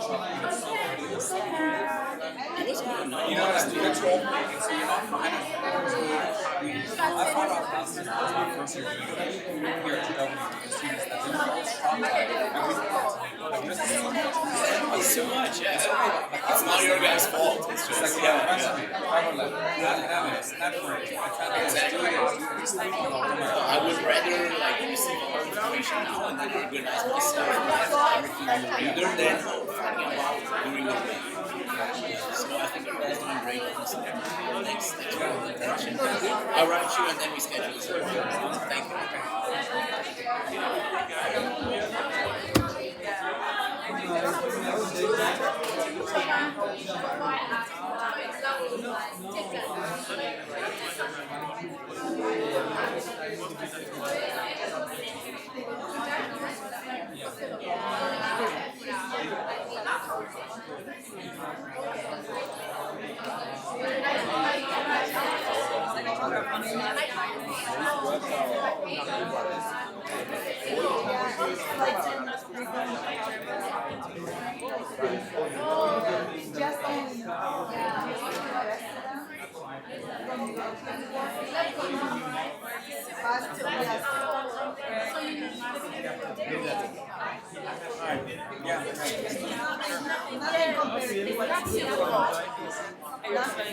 chocolate. It's so pretty. It's so pretty. It is really nice. You know, like the 12 making, so you're not finding. I found out last year, that was my first year doing it here at GW with the students, that they're all shocked by everything that's like, this is so much. It's so much, yeah. It's not your guys' fault. It's just It's like, I would rather like receive more information now and then organize myself everything rather than finding out during the day. So I think you guys doing great. Thanks for the attention. I'll write you and then we schedule it. Thank you.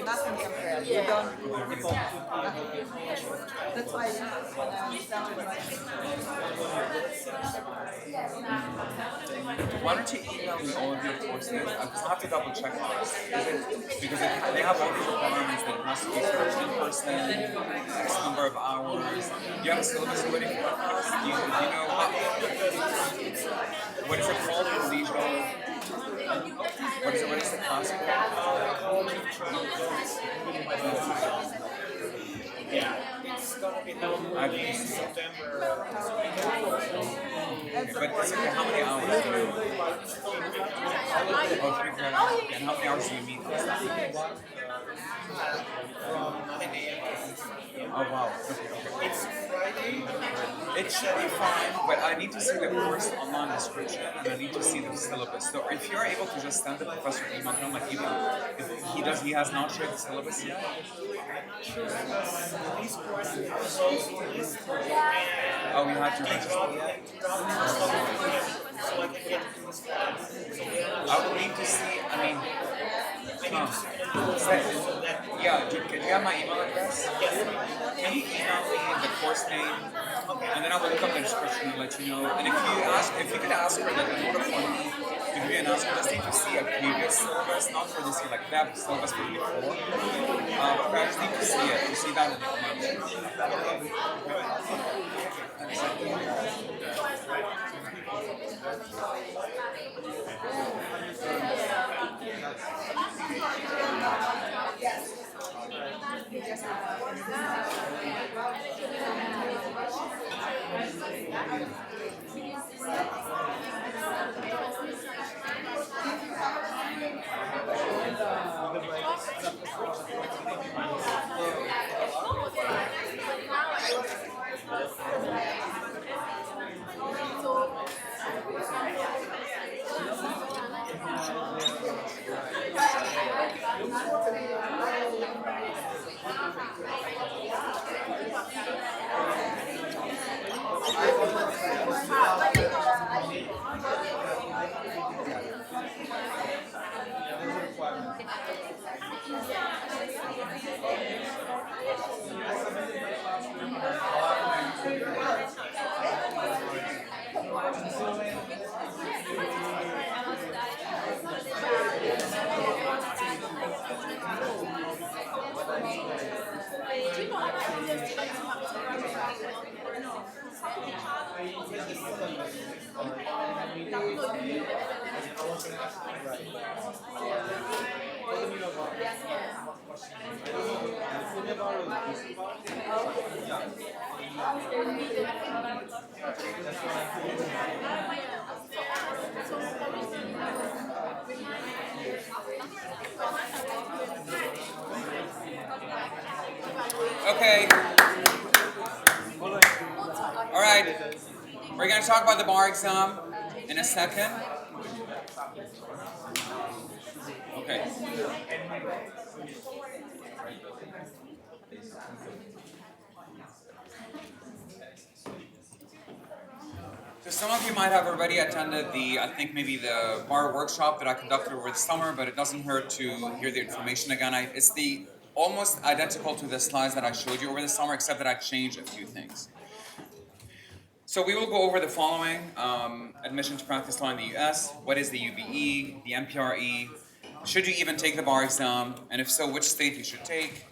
Nothing compared. You don't. That's why why don't you email me all of your courses? I just have to double check on this. Because they have all these requirements that it has to be sort of in person, X number of hours. Do you have a syllabus already for that class? Do you know what is it called? Collegial. What is the class called? Yeah, it's gonna be held in September. But it's okay, how many hours do you? Oh, 3 credits. And how many hours do you meet? From 9 a.m. Oh wow. Okay. It's Friday. It should be fine, but I need to see the course online description and I need to see the syllabus. So if you're able to just send the professor an email to him, like even if he has not shared the syllabus yet. These courses are so listed. Oh, we had to register. So I can get this class. I will need to see. I mean, yeah. Do you have my email address? Yes. Can you email me the course name, and then I will look up the description and let you know. And if you could ask for like in order for me to give you an answer, I just need to see a previous syllabus, not for this year, like that syllabus from before. But I just need to see it, to see that in the Okay. All right. We're going to talk about the bar exam in a second. Okay. So some of you might have already attended I think maybe the bar workshop that I conducted over the summer, but it doesn't hurt to hear the information again. It's almost identical to the slides that I showed you over the summer, except that I changed a few things. So we will go over the following: admission to practice law in the U.S., what is the UBE, the MPRE, should you even take the bar exam, and if so, which state you should take,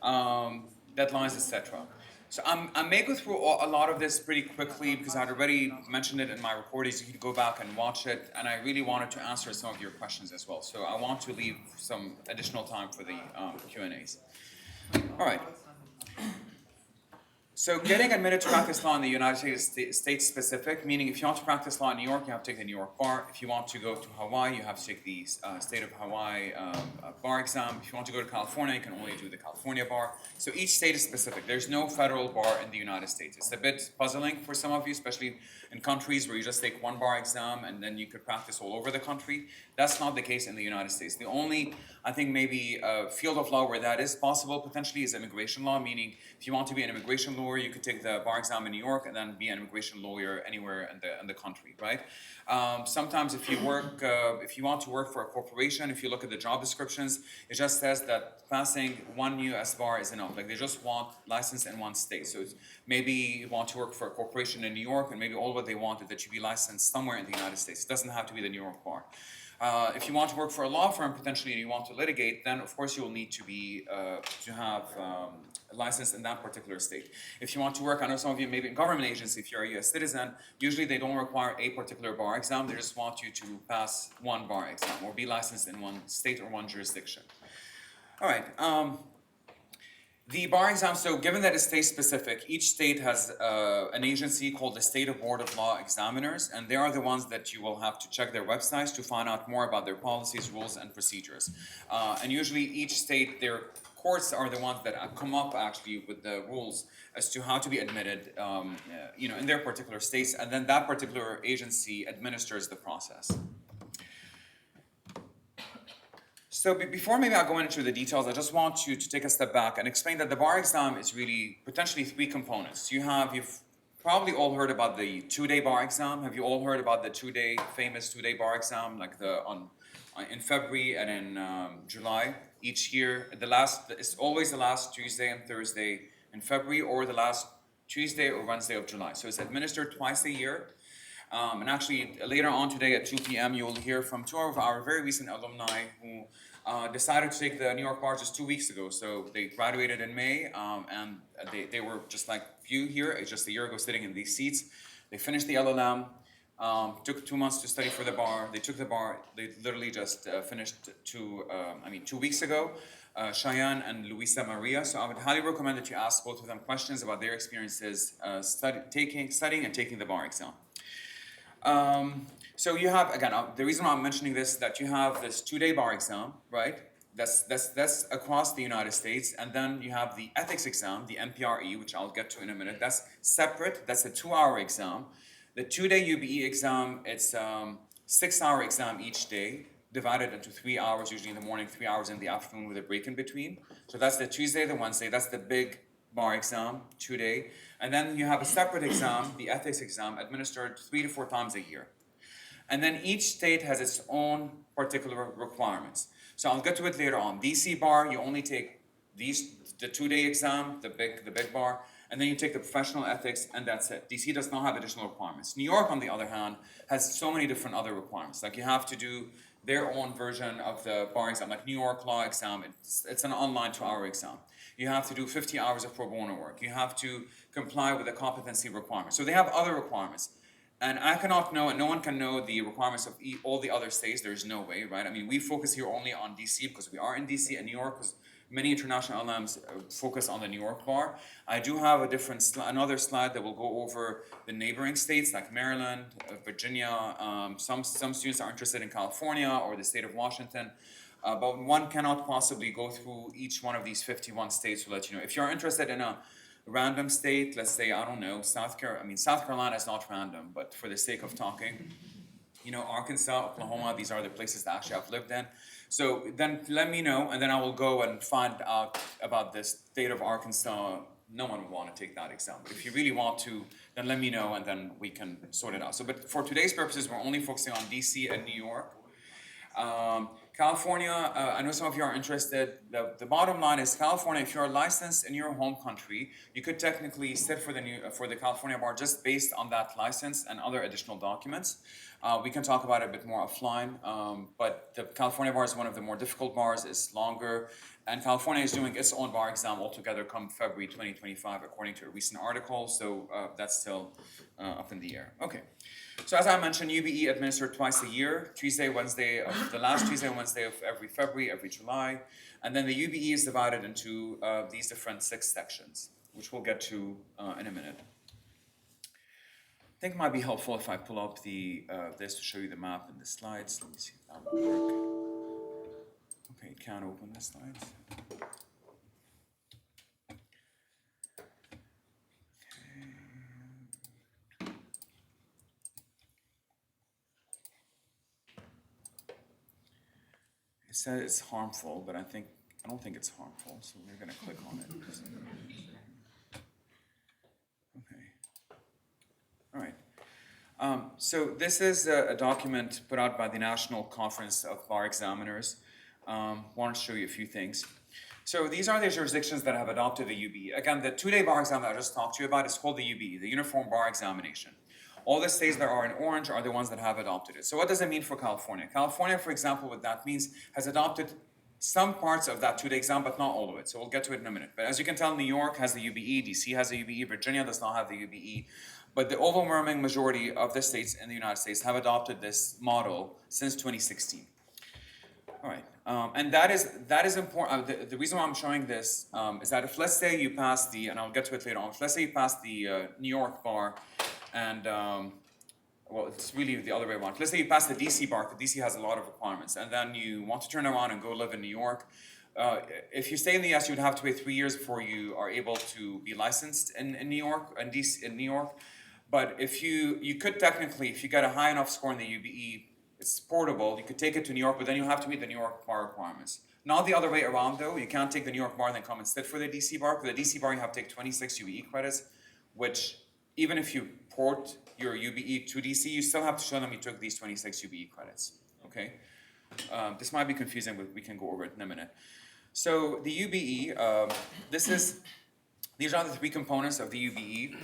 deadlines, etc. So I may go through a lot of this pretty quickly because I'd already mentioned it in my recordings. You can go back and watch it, and I really wanted to answer some of your questions as well. So I want to leave some additional time for the Q&As. All right. So getting admitted to practice law in the United States is state specific, meaning if you want to practice law in New York, you have to take the New York bar. If you want to go to Hawaii, you have to take the state of Hawaii bar exam. If you want to go to California, you can only do the California bar. So each state is specific. There's no federal bar in the United States. It's a bit puzzling for some of you, especially in countries where you just take one bar exam and then you could practice all over the country. That's not the case in the United States. The only, I think, maybe field of law where that is possible potentially is immigration law, meaning if you want to be an immigration lawyer, you could take the bar exam in New York and then be an immigration lawyer anywhere in the country, right? Sometimes if you want to work for a corporation, if you look at the job descriptions, it just says that passing one US bar is enough. Like they just want license in one state. So maybe you want to work for a corporation in New York, and maybe all what they want is that you be licensed somewhere in the United States. It doesn't have to be the New York bar. If you want to work for a law firm potentially and you want to litigate, then of course you will need to have a license in that particular state. If you want to work, I know some of you maybe in government agency, if you're a US citizen, usually they don't require a particular bar exam, they just want you to pass one bar exam or be licensed in one state or one jurisdiction. All right. The bar exam, so given that it's state specific, each state has an agency called the State Board of Law Examiners, and they are the ones that you will have to check their websites to find out more about their policies, rules, and procedures. And usually each state, their courts are the ones that come up actually with the rules as to how to be admitted in their particular states, and then that particular agency administers the process. So before maybe I go into the details, I just want you to take a step back and explain that the bar exam is really potentially three components. You've probably all heard about the two-day bar exam. Have you all heard about the famous two-day bar exam, like in February and in July each year? It's always the last Tuesday and Thursday in February, or the last Tuesday or Wednesday of July. So it's administered twice a year. And actually, later on today at 2 p.m., you will hear from two of our very recent alumni who decided to take the New York bar just 2 weeks ago. So they graduated in May, and they were just like you here, just a year ago, sitting in these seats. They finished the LLM, took 2 months to study for the bar. They took the bar. They literally just finished 2 weeks ago. Cheyenne and Luisa Maria. So I would highly recommend that you ask both of them questions about their experiences studying and taking the bar exam. So you have, again, the reason why I'm mentioning this is that you have this 2-day bar exam, right? That's across the United States. And then you have the ethics exam, the MPRE, which I'll get to in a minute. That's separate. That's a 2-hour exam. The 2-day UBE exam, it's 6-hour exam each day, divided into 3 hours, usually in the morning, 3 hours in the afternoon with a break in between. So that's the Tuesday, the Wednesday. That's the big bar exam, 2-day. And then you have a separate exam, the ethics exam, administered 3 to 4 times a year. And then each state has its own particular requirements. So I'll get to it later on. DC bar, you only take the 2-day exam, the big bar, and then you take the professional ethics, and that's it. DC does not have additional requirements. New York, on the other hand, has so many different other requirements. Like you have to do their own version of the bar exam, like New York law exam. It's an online 2-hour exam. You have to do 50 hours of pro bono work. You have to comply with the competency requirements. So they have other requirements. And I cannot know, and no one can know the requirements of all the other states. There's no way, right? I mean, we focus here only on DC because we are in DC, and New York, because many international alums focus on the New York bar. I do have another slide that will go over the neighboring states like Maryland, Virginia. Some students are interested in California or the state of Washington. But one cannot possibly go through each one of these 51 states to let you know. If you're interested in a random state, let's say, I don't know, South Carolina is not random, but for the sake of talking, Arkansas, Oklahoma, these are the places that actually I've lived in. So then let me know, and then I will go and find out about the state of Arkansas. No one will want to take that exam, but if you really want to, then let me know, and then we can sort it out. So, but for today's purposes, we're only focusing on DC and New York. California, I know some of you are interested. The bottom line is California, if you're licensed in your home country, you could technically sit for the California bar just based on that license and other additional documents. We can talk about it a bit more offline, but the California bar is one of the more difficult bars. It's longer, and California is doing its own bar exam altogether come February 2025, according to a recent article. So that's still up in the air. Okay. So as I mentioned, UBE administered twice a year, the last Tuesday and Wednesday of every February, every July. And then the UBE is divided into these different 6 sections, which we'll get to in a minute. I think it might be helpful if I pull up this to show you the map and the slides. Let me see if that will work. Okay, can't open the slides. It says it's harmful, but I don't think it's harmful, so we're gonna click on it. Okay. All right. So this is a document put out by the National Conference of Bar Examiners. Want to show you a few things. So these are the jurisdictions that have adopted the UBE. Again, the 2-day bar exam that I just talked to you about is called the UBE, the Uniform Bar Examination. All the states that are in orange are the ones that have adopted it. So what does it mean for California? California, for example, what that means, has adopted some parts of that 2-day exam, but not all of it. So we'll get to it in a minute. But as you can tell, New York has the UBE, DC has the UBE, Virginia does not have the UBE. But the overwhelming majority of the states in the United States have adopted this model since 2016. All right, and that is important. The reason why I'm showing this is that if, let's say you pass and I'll get to it later on, if let's say you pass the New York bar, and well, it's really the other way around. Let's say you pass the DC bar, because DC has a lot of requirements, and then you want to turn around and go live in New York. If you stay in the US, you would have to wait 3 years before you are able to be licensed in New York, in DC, in New York. But if you could technically, if you get a high enough score in the UBE, it's portable, you could take it to New York, but then you have to meet the New York bar requirements. Not the other way around though, you can't take the New York bar and then come and sit for the DC bar. For the DC bar, you have to take 26 UBE credits, which even if you port your UBE to DC, you still have to show them you took these 26 UBE credits, okay? This might be confusing, but we can go over it in a minute. So the UBE, these are the 3 components of the UBE.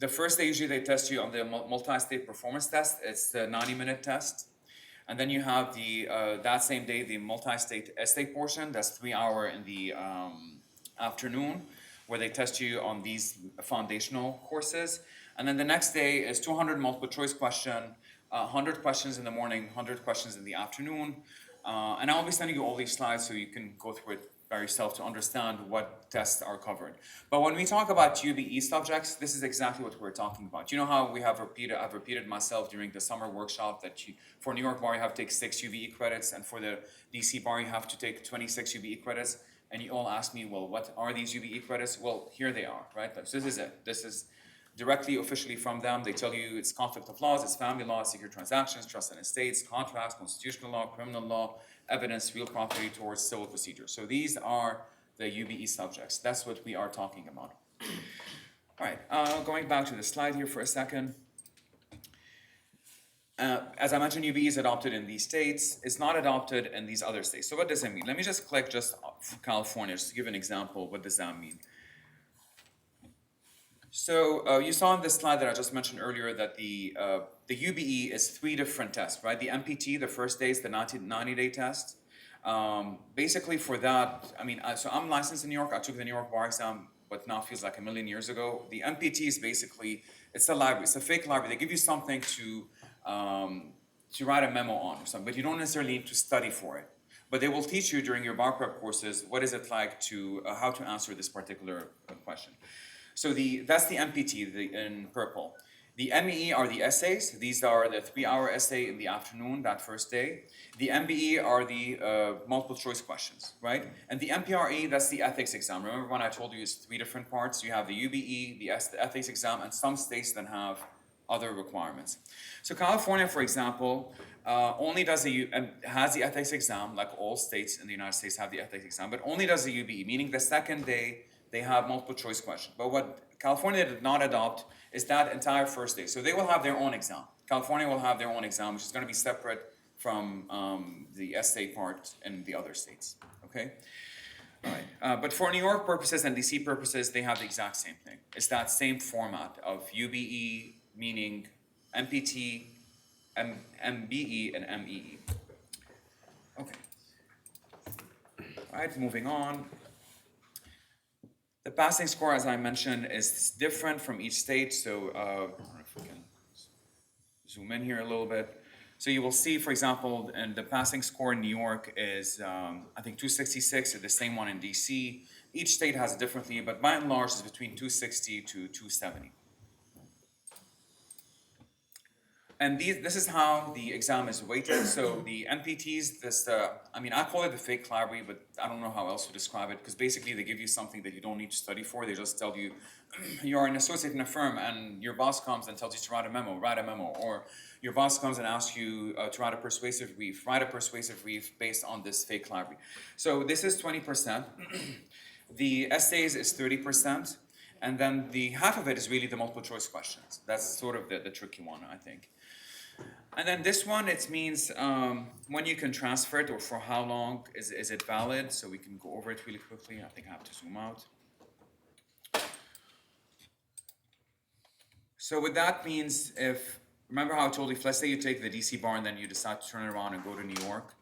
The first day, usually they test you on the multi-state performance test. It's the 90-minute test. And then you have that same day, the multi-state essay portion. That's 3 hours in the afternoon, where they test you on these foundational courses. And then the next day is 200 multiple choice question, 100 questions in the morning, 100 questions in the afternoon. And I'll be sending you all these slides so you can go through it by yourself to understand what tests are covered. But when we talk about UBE subjects, this is exactly what we're talking about. You know how I've repeated myself during the summer workshop that for New York bar you have to take 6 UBE credits, and for the DC bar you have to take 26 UBE credits. And you all ask me, well, what are these UBE credits? Well, here they are, right? So this is it. This is directly, officially from them. They tell you it's conflict of laws, it's family law, secure transactions, trust and estates, contracts, constitutional law, criminal law, evidence, real property towards civil procedure. So these are the UBE subjects. That's what we are talking about. All right, going back to the slide here for a second. As I mentioned, UBE is adopted in these states. It's not adopted in these other states. So what does it mean? Let me just click just for California, just to give an example. What does that mean? So you saw on this slide that I just mentioned earlier that the UBE is 3 different tests, right? The MPT, the first day is the 90-day test. Basically for that, so I'm licensed in New York. I took the New York bar exam, but now feels like a million years ago. The MPT is basically, it's a library. It's a fake library. They give you something to write a memo on or something, but you don't necessarily need to study for it. But they will teach you during your bar prep courses, what is it like to, how to answer this particular question. So that's the MPT in purple. The MEE are the essays. These are the 3-hour essay in the afternoon, that first day. The MBE are the multiple choice questions, right? And the MPRE, that's the ethics exam. Remember when I told you it's 3 different parts? You have the UBE, the ethics exam, and some states then have other requirements. So California, for example, only does has the ethics exam, like all states in the United States have the ethics exam, but only does the UBE, meaning the second day they have multiple choice questions. But what California did not adopt is that entire first day. So they will have their own exam. California will have their own exam, which is going to be separate from the essay part in the other states. Okay. All right. But for New York purposes and DC purposes, they have the exact same thing. It's that same format of UBE, meaning MPT, MBE, and MEE. Okay. All right, moving on. The passing score, as I mentioned, is different from each state. So I don't know if we can zoom in here a little bit. So you will see, for example, and the passing score in New York is, I think, 266, or the same one in DC. Each state has it differently, but by and large, it's between 260 to 270. And this is how the exam is weighted. So the NPTs, I call it the fake library, but I don't know how else to describe it, because basically they give you something that you don't need to study for. They just tell you, you're an associate in a firm, and your boss comes and tells you to write a memo. Or your boss comes and asks you to write a persuasive brief based on this fake library. So this is 20%. The essays is 30%. And then the half of it is really the multiple choice questions. That's sort of the tricky one, I think. And then this one, it means when you can transfer it, or for how long is it valid. So we can go over it really quickly. I think I have to zoom out. So what that means, remember how I told you, let's say you take the DC bar and then you decide to turn it around and go to New York.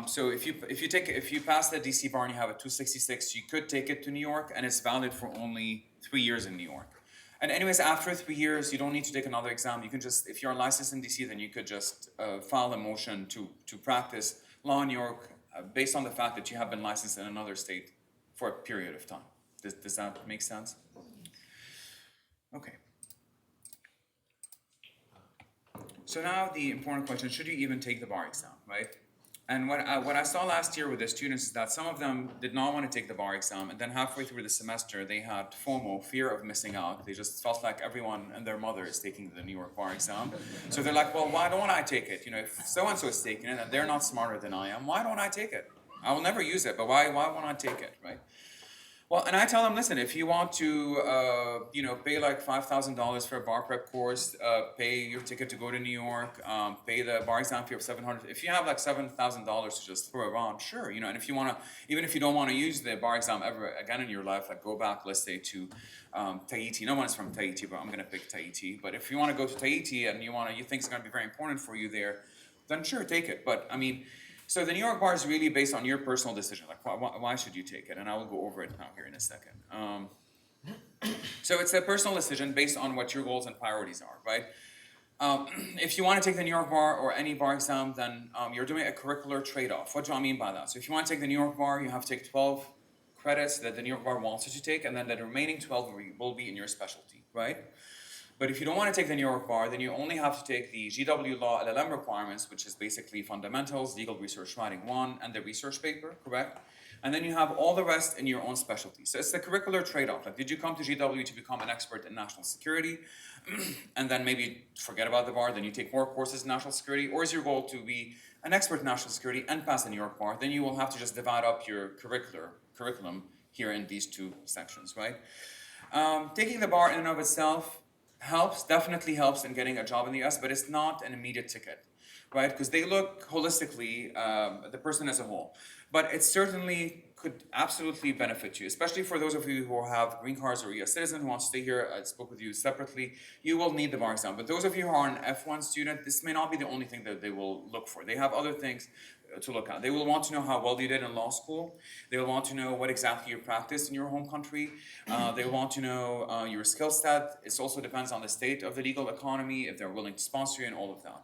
So if you pass the DC bar and you have a 266, you could take it to New York, and it's valid for only 3 years in New York. And anyways, after 3 years, you don't need to take another exam. You can just, if you're licensed in DC, then you could just file a motion to practice law in New York based on the fact that you have been licensed in another state for a period of time. Does that make sense? Okay. So now the important question, should you even take the bar exam, right? And what I saw last year with the students is that some of them did not want to take the bar exam, and then halfway through the semester they had FOMO, fear of missing out. They just felt like everyone and their mother is taking the New York bar exam. So they're like, well, why don't I take it? If so-and-so is taking it and they're not smarter than I am, why don't I take it? I will never use it, but why won't I take it, right? Well, and I tell them, listen, if you want to, pay like $5,000 for a bar prep course, pay your ticket to go to New York, pay the bar exam fee of $700. If you have like $7,000 to just throw around, sure, and if you want to, even if you don't want to use the bar exam ever again in your life, like go back, let's say to Tahiti. No one's from Tahiti, but I'm gonna pick Tahiti. But if you want to go to Tahiti and you think it's gonna be very important for you there, then sure, take it. But so the New York bar is really based on your personal decision. Like, why should you take it? And I will go over it now here in a second. So it's a personal decision based on what your goals and priorities are, right? If you want to take the New York bar or any bar exam, then you're doing a curricular trade-off. What do I mean by that? So if you want to take the New York bar, you have to take 12 credits that the New York bar wants you to take, and then the remaining 12 will be in your specialty, right? But if you don't want to take the New York bar, then you only have to take the GW Law LLM requirements, which is basically fundamentals, legal research writing 1, and the research paper, correct? And then you have all the rest in your own specialty. So it's the curricular trade-off. Like, did you come to GW to become an expert in national security, and then maybe forget about the bar, then you take more courses in national security? Or is your goal to be an expert in national security and pass the New York bar? Then you will have to just divide up your curriculum here in these two sections, right? Taking the bar in and of itself definitely helps in getting a job in the US, but it's not an immediate ticket, right? Because they look holistically at the person as a whole. But it certainly could absolutely benefit you, especially for those of you who have green cards or US citizen who want to stay here. I spoke with you separately. You will need the bar exam. But those of you who are an F1 student, this may not be the only thing that they will look for. They have other things to look at. They will want to know how well you did in law school. They will want to know what exactly you practiced in your home country. They will want to know your skill set. It also depends on the state of the legal economy, if they're willing to sponsor you, and all of that.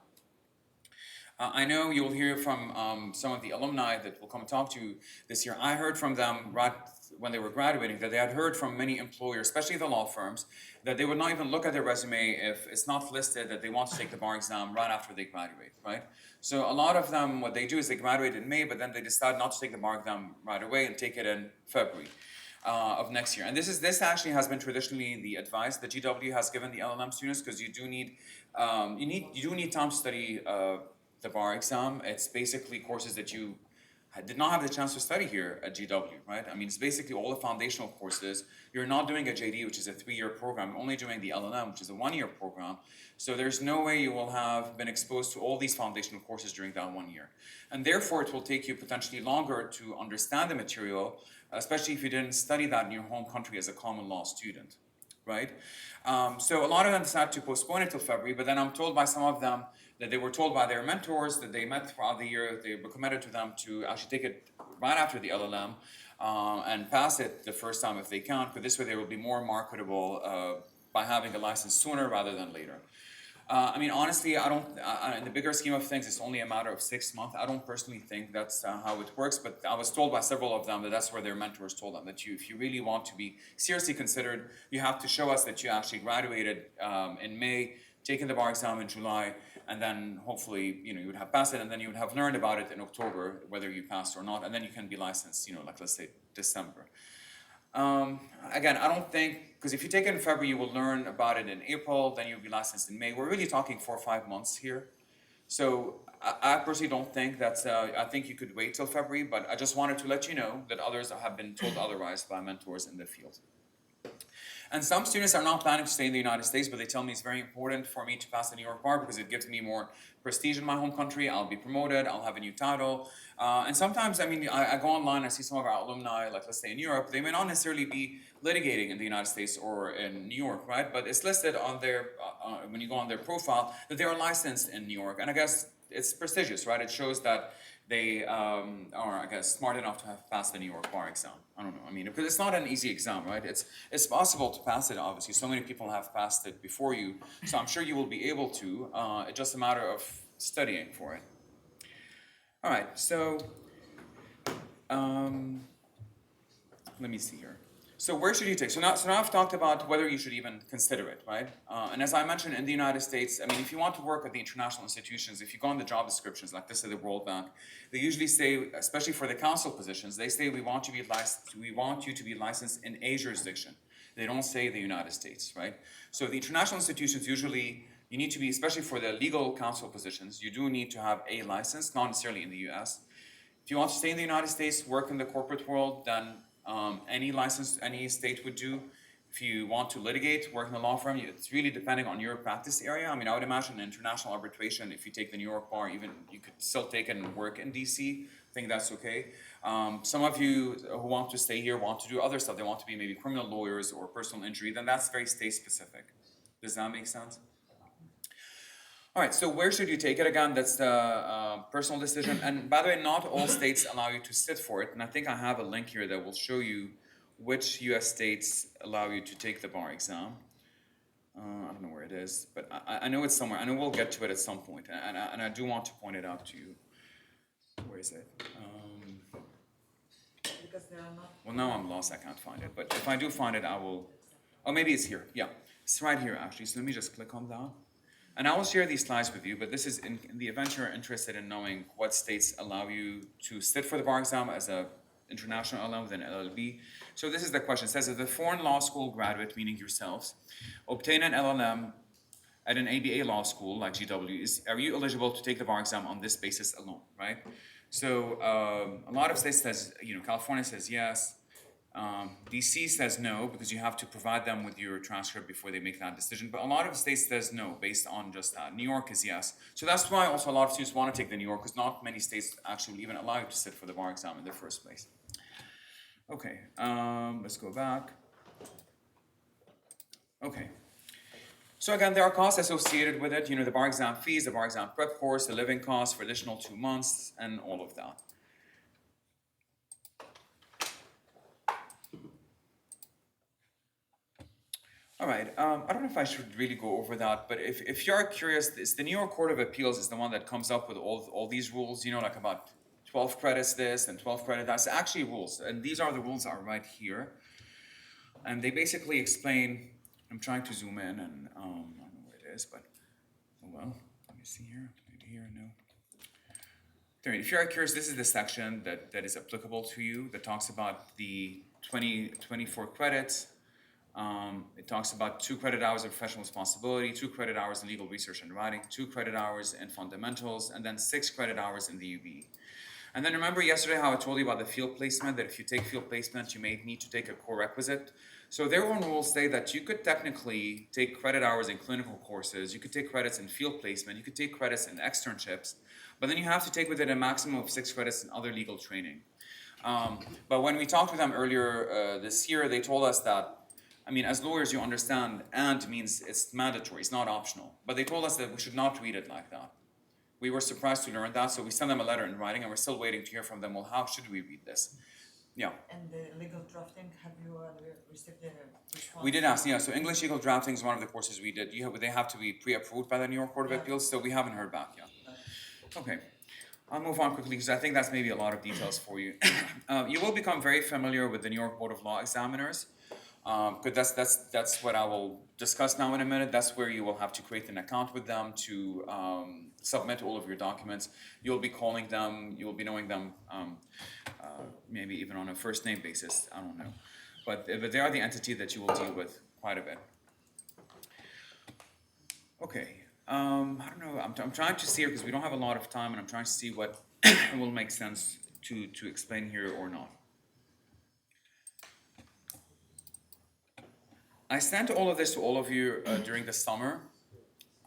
I know you'll hear from some of the alumni that will come and talk to you this year. I heard from them right when they were graduating that they had heard from many employers, especially the law firms, that they would not even look at their resume if it's not listed that they want to take the bar exam right after they graduate, right? So a lot of them, what they do is they graduate in May, but then they decide not to take the bar exam right away and take it in February. of next year. And this actually has been traditionally the advice that GW has given the LLM students, because you do need time to study the bar exam. It's basically courses that you did not have the chance to study here at GW, right? I mean, it's basically all the foundational courses. You're not doing a JD, which is a 3-year program. You're only doing the LLM, which is a 1-year program. So there's no way you will have been exposed to all these foundational courses during that 1 year. And therefore, it will take you potentially longer to understand the material, especially if you didn't study that in your home country as a common law student, right? So a lot of them decided to postpone it till February, but then I'm told by some of them that they were told by their mentors that they met throughout the year, they recommended to them to actually take it right after the LLM and pass it the first time if they can, because this way they will be more marketable by having a license sooner rather than later. I mean, honestly, in the bigger scheme of things, it's only a matter of 6 months. I don't personally think that's how it works, but I was told by several of them that that's where their mentors told them, that if you really want to be seriously considered, you have to show us that you actually graduated in May, taken the bar exam in July, and then hopefully, you would have passed it, and then you would have learned about it in October, whether you passed or not, and then you can be licensed, like let's say December. Again, I don't think, because if you take it in February, you will learn about it in April, then you'll be licensed in May. We're really talking 4 or 5 months here. So I personally don't think that's, I think you could wait till February, but I just wanted to let you know that others have been told otherwise by mentors in the field. And some students are not planning to stay in the United States, but they tell me it's very important for me to pass the New York bar because it gives me more prestige in my home country. I'll be promoted, I'll have a new title. And sometimes, I mean, I go online, I see some of our alumni, like let's say in Europe, they may not necessarily be litigating in the United States or in New York, right? But it's listed on their, when you go on their profile, that they are licensed in New York. And I guess it's prestigious, right? It shows that they are, I guess, smart enough to have passed the New York bar exam. I don't know, I mean, because it's not an easy exam, right? It's possible to pass it, obviously. So many people have passed it before you, so I'm sure you will be able to. It's just a matter of studying for it. All right, so let me see here. So where should you take? So now I've talked about whether you should even consider it, right? And as I mentioned, in the United States, I mean, if you want to work at the international institutions, if you go on the job descriptions, like this is the World Bank, they usually say, especially for the counsel positions, they say we want you to be licensed in a jurisdiction. They don't say the United States, right? So the international institutions usually, you need to be, especially for the legal counsel positions, you do need to have a license, not necessarily in the US. If you want to stay in the United States, work in the corporate world, then any license any state would do. If you want to litigate, work in a law firm, it's really depending on your practice area. I mean, I would imagine international arbitration, if you take the New York bar, even you could still take it and work in DC. I think that's okay. Some of you who want to stay here want to do other stuff. They want to be maybe criminal lawyers or personal injury, then that's very state specific. Does that make sense? All right, so where should you take it? Again, that's the personal decision. And by the way, not all states allow you to sit for it. And I think I have a link here that will show you which US states allow you to take the bar exam. I don't know where it is, but I know it's somewhere. I know we'll get to it at some point. And I do want to point it out to you. Where is it? Because there are not. Well, now I'm lost. I can't find it. But if I do find it, I will. Oh, maybe it's here. Yeah, it's right here, actually. So let me just click on that. And I will share these slides with you, but this is in the event you're interested in knowing what states allow you to sit for the bar exam as an international LLM with an LLB. So this is the question. It says, if the foreign law school graduate, meaning yourselves, obtain an LLM at an ABA law school like GW, are you eligible to take the bar exam on this basis alone, right? So a lot of states says, California says yes. DC says no, because you have to provide them with your transcript before they make that decision. But a lot of states says no, based on just that. New York is yes. So that's why also a lot of students want to take the New York, because not many states actually even allow you to sit for the bar exam in the first place. Okay, let's go back. Okay. So again, there are costs associated with it. The bar exam fees, the bar exam prep course, the living costs for additional 2 months, and all of that. All right, I don't know if I should really go over that, but if you're curious, the New York Court of Appeals is the one that comes up with all these rules, like about 12 credits this and 12 credits that. It's actually rules, and these are the rules that are right here. And they basically explain, I'm trying to zoom in, and I don't know where it is, but, oh well, let me see here, maybe here, no. If you're curious, this is the section that is applicable to you, that talks about the 24 credits. It talks about 2 credit hours of professional responsibility, 2 credit hours in legal research and writing, 2 credit hours in fundamentals, and then 6 credit hours in the UB. And then remember yesterday how I told you about the field placement, that if you take field placement, you may need to take a core requisite. So their own rules say that you could technically take credit hours in clinical courses, you could take credits in field placement, you could take credits in externships, but then you have to take with it a maximum of 6 credits in other legal training. But when we talked with them earlier this year, they told us that, I mean, as lawyers, you understand and means it's mandatory, it's not optional. But they told us that we should not read it like that. We were surprised to learn that, so we sent them a letter in writing, and we're still waiting to hear from them, well, how should we read this? Yeah. And the legal drafting, have you received the response? We did ask, yeah, so English legal drafting is one of the courses we did. They have to be pre-approved by the New York Court of Appeals, so we haven't heard back yet. Okay. I'll move on quickly because I think that's maybe a lot of details for you. You will become very familiar with the New York Board of Law Examiners. Because that's what I will discuss now in a minute. That's where you will have to create an account with them to submit all of your documents. You'll be calling them, you'll be knowing them maybe even on a first name basis, I don't know. But they are the entity that you will deal with quite a bit. Okay, I don't know, I'm trying to see here because we don't have a lot of time, and I'm trying to see what will make sense to explain here or not. I sent all of this to all of you during the summer.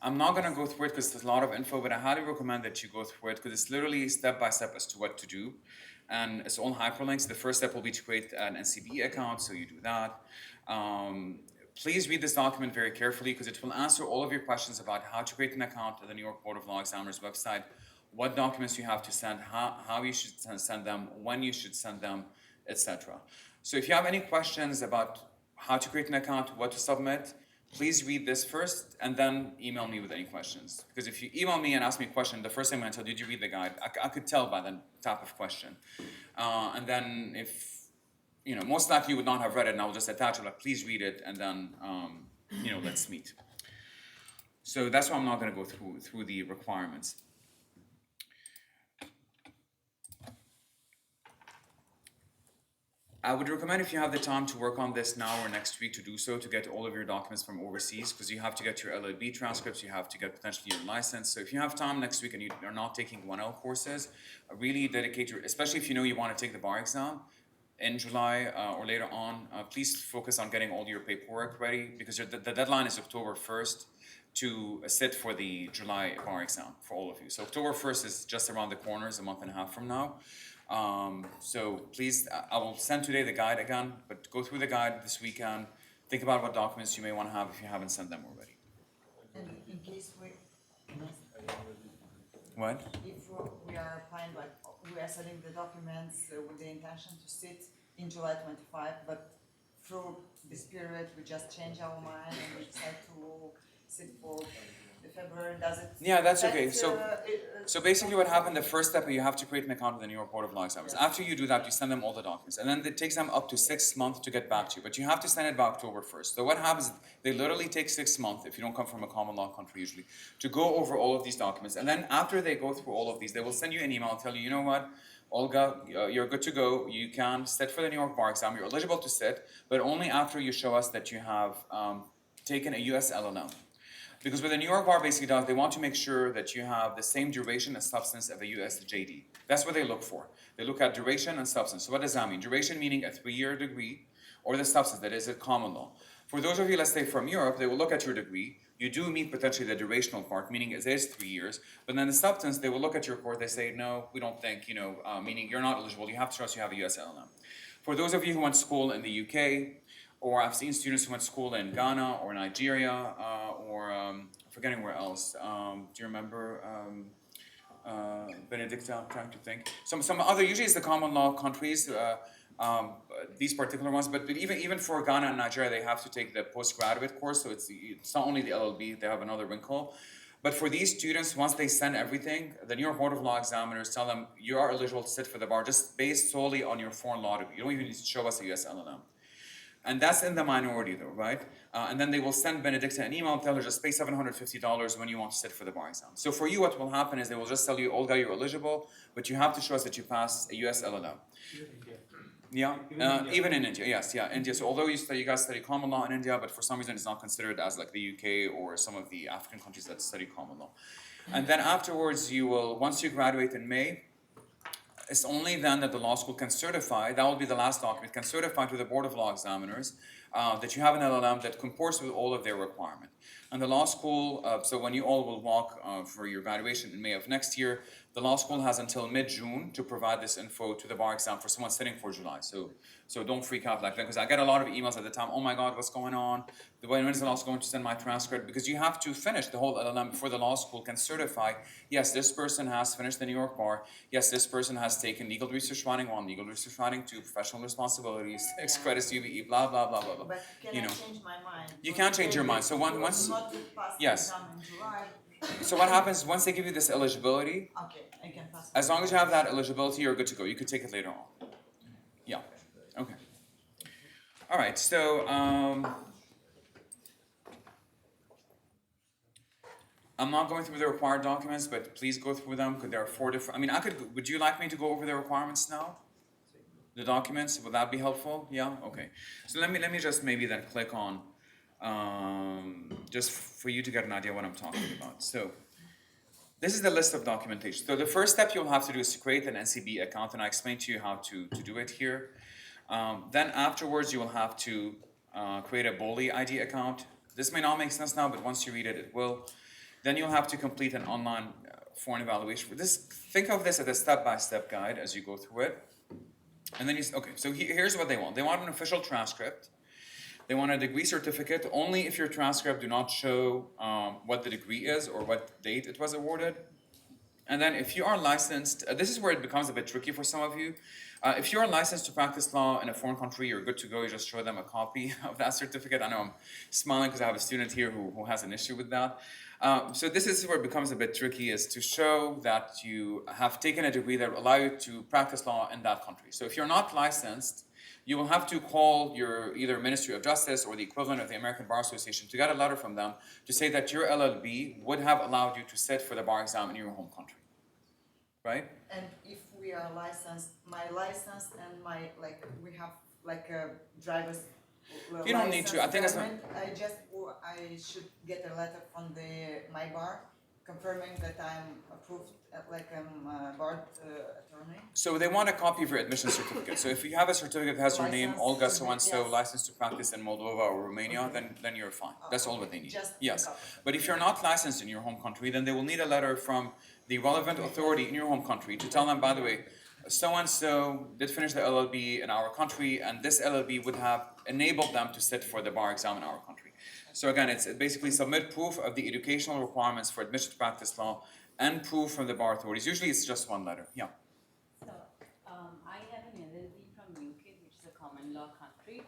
I'm not going to go through it because there's a lot of info, but I highly recommend that you go through it because it's literally step by step as to what to do. And it's all hyperlinks. The first step will be to create an NCB account, so you do that. Please read this document very carefully because it will answer all of your questions about how to create an account at the New York Board of Law Examiners website, what documents you have to send, how you should send them, when you should send them, etc. So if you have any questions about how to create an account, what to submit, please read this first and then email me with any questions. Because if you email me and ask me a question, the first thing I'm going to tell, did you read the guide? I could tell by the type of question. And then if, most likely you would not have read it, and I will just attach it, like, please read it, and then, let's meet. So that's why I'm not going to go through the requirements. I would recommend, if you have the time, to work on this now or next week, to do so, to get all of your documents from overseas, because you have to get your LLB transcripts, you have to get potentially your license. So if you have time next week and you are not taking 1L courses, really dedicate especially if you want to take the bar exam in July or later on, please focus on getting all your paperwork ready, because the deadline is October 1st to sit for the July bar exam for all of you. So October 1st is just around the corner, it's a month and a half from now. So please, I will send today the guide again, but go through the guide this weekend. Think about what documents you may want to have if you haven't sent them already. And in case What? if we are applying, like, we are sending the documents with the intention to sit in July 25, but through this period we just change our mind and we decide to sit for the February, does it? Yeah, that's okay. So basically what happened, the first step, you have to create an account with the New York Board of Law Examiners. After you do that, you send them all the documents. And then it takes them up to 6 months to get back to you. But you have to send it by October 1st. So what happens, they literally take 6 months, if you don't come from a common law country usually, to go over all of these documents. And then after they go through all of these, they will send you an email and tell you, you know what, Olga, you're good to go. You can sit for the New York bar exam. You're eligible to sit, but only after you show us that you have taken a US LLM. Because with the New York bar basically does, they want to make sure that you have the same duration and substance of a US JD. That's what they look for. They look at duration and substance. So what does that mean? Duration meaning a 3-year degree, or the substance, that is a common law. For those of you, let's say from Europe, they will look at your degree. You do meet potentially the durational part, meaning it is 3 years. But then the substance, they will look at your court, they say, no, we don't think, meaning you're not eligible. You have to show us you have a US LLM. For those of you who went to school in the UK, or I've seen students who went to school in Ghana or Nigeria, or forgetting where else. Do you remember Benedicta? I'm trying to think. Some other, usually it's the common law countries, these particular ones, but even for Ghana and Nigeria, they have to take the postgraduate course, so it's not only the LLB, they have another wrinkle. But for these students, once they send everything, the New York Board of Law Examiners tell them you are eligible to sit for the bar just based solely on your foreign law degree. You don't even need to show us a US LLM. And that's in the minority though, right? And then they will send Benedicta an email and tell her just pay $750 when you want to sit for the bar exam. So for you, what will happen is they will just tell you, Olga, you're eligible, but you have to show us that you pass a US LLM. Yeah, even in India, yes, yeah, India. So although you guys study common law in India, but for some reason it's not considered as like the UK or some of the African countries that study common law. And then afterwards, once you graduate in May, it's only then that the law school can certify, that will be the last document, can certify to the Board of Law Examiners that you have an LLM that comports with all of their requirements. And the law school, so when you all will walk for your graduation in May of next year, the law school has until mid-June to provide this info to the bar exam for someone sitting for July. So don't freak out like that, because I get a lot of emails at the time, oh my God, what's going on? When is the law school going to send my transcript? Because you have to finish the whole LLM before the law school can certify, yes, this person has finished the New York bar, yes, this person has taken legal research writing 1, legal research writing 2, professional responsibilities, 6 credits UBE, blah, blah, blah, blah, blah. But can You I know. change my mind? You can change your mind. So once, Not to pass the yes. exam in July. So what happens, once they give you this eligibility, Okay, I can pass. as long as you have that eligibility, you're good to go. You could take it later on. Yeah, okay. All right, so I'm not going through the required documents, but please go through them, because there are 4 different, I mean, would you like me to go over the requirements now? The documents, would that be helpful? Yeah, okay. So let me just maybe then click on, just for you to get an idea what I'm talking about. So this is the list of documentation. So the first step you'll have to do is to create an NCB account, and I explained to you how to do it here. Then afterwards, you will have to create a BOLI ID account. This may not make sense now, but once you read it, it will. Then you'll have to complete an online foreign evaluation. Think of this as a step-by-step guide as you go through it. And then okay, so here's what they want. They want an official transcript. They want a degree certificate only if your transcript do not show what the degree is or what date it was awarded. And then if you are licensed, this is where it becomes a bit tricky for some of you. If you are licensed to practice law in a foreign country, you're good to go. You just show them a copy of that certificate. I know I'm smiling because I have a student here who has an issue with that. So this is where it becomes a bit tricky, is to show that you have taken a degree that will allow you to practice law in that country. So if you're not licensed, you will have to call your either Ministry of Justice or the equivalent of the American Bar Association to get a letter from them to say that your LLB would have allowed you to sit for the bar exam in your home country, right? And if we are licensed, my license and my, like, we have like a driver's You don't need to. I think it's not. I should get a letter from my bar confirming that I'm approved, like I'm a bar attorney. So they want a copy of your admission certificate. So if you have a certificate that has your name, License, Olga so-and-so, yes. licensed to practice in Moldova or Romania, then you're fine. That's all what they need. Just Yes. a copy. But if you're not licensed in your home country, then they will need a letter from the relevant authority in your home country to tell them, by the way, so-and-so did finish the LLB in our country, and this LLB would have enabled them to sit for the bar exam in our country. So again, it's basically submit proof of the educational requirements for admission to practice law and proof from the bar authorities. Usually it's just one letter. Yeah. So, I have an LLB from UK, which is a common law country.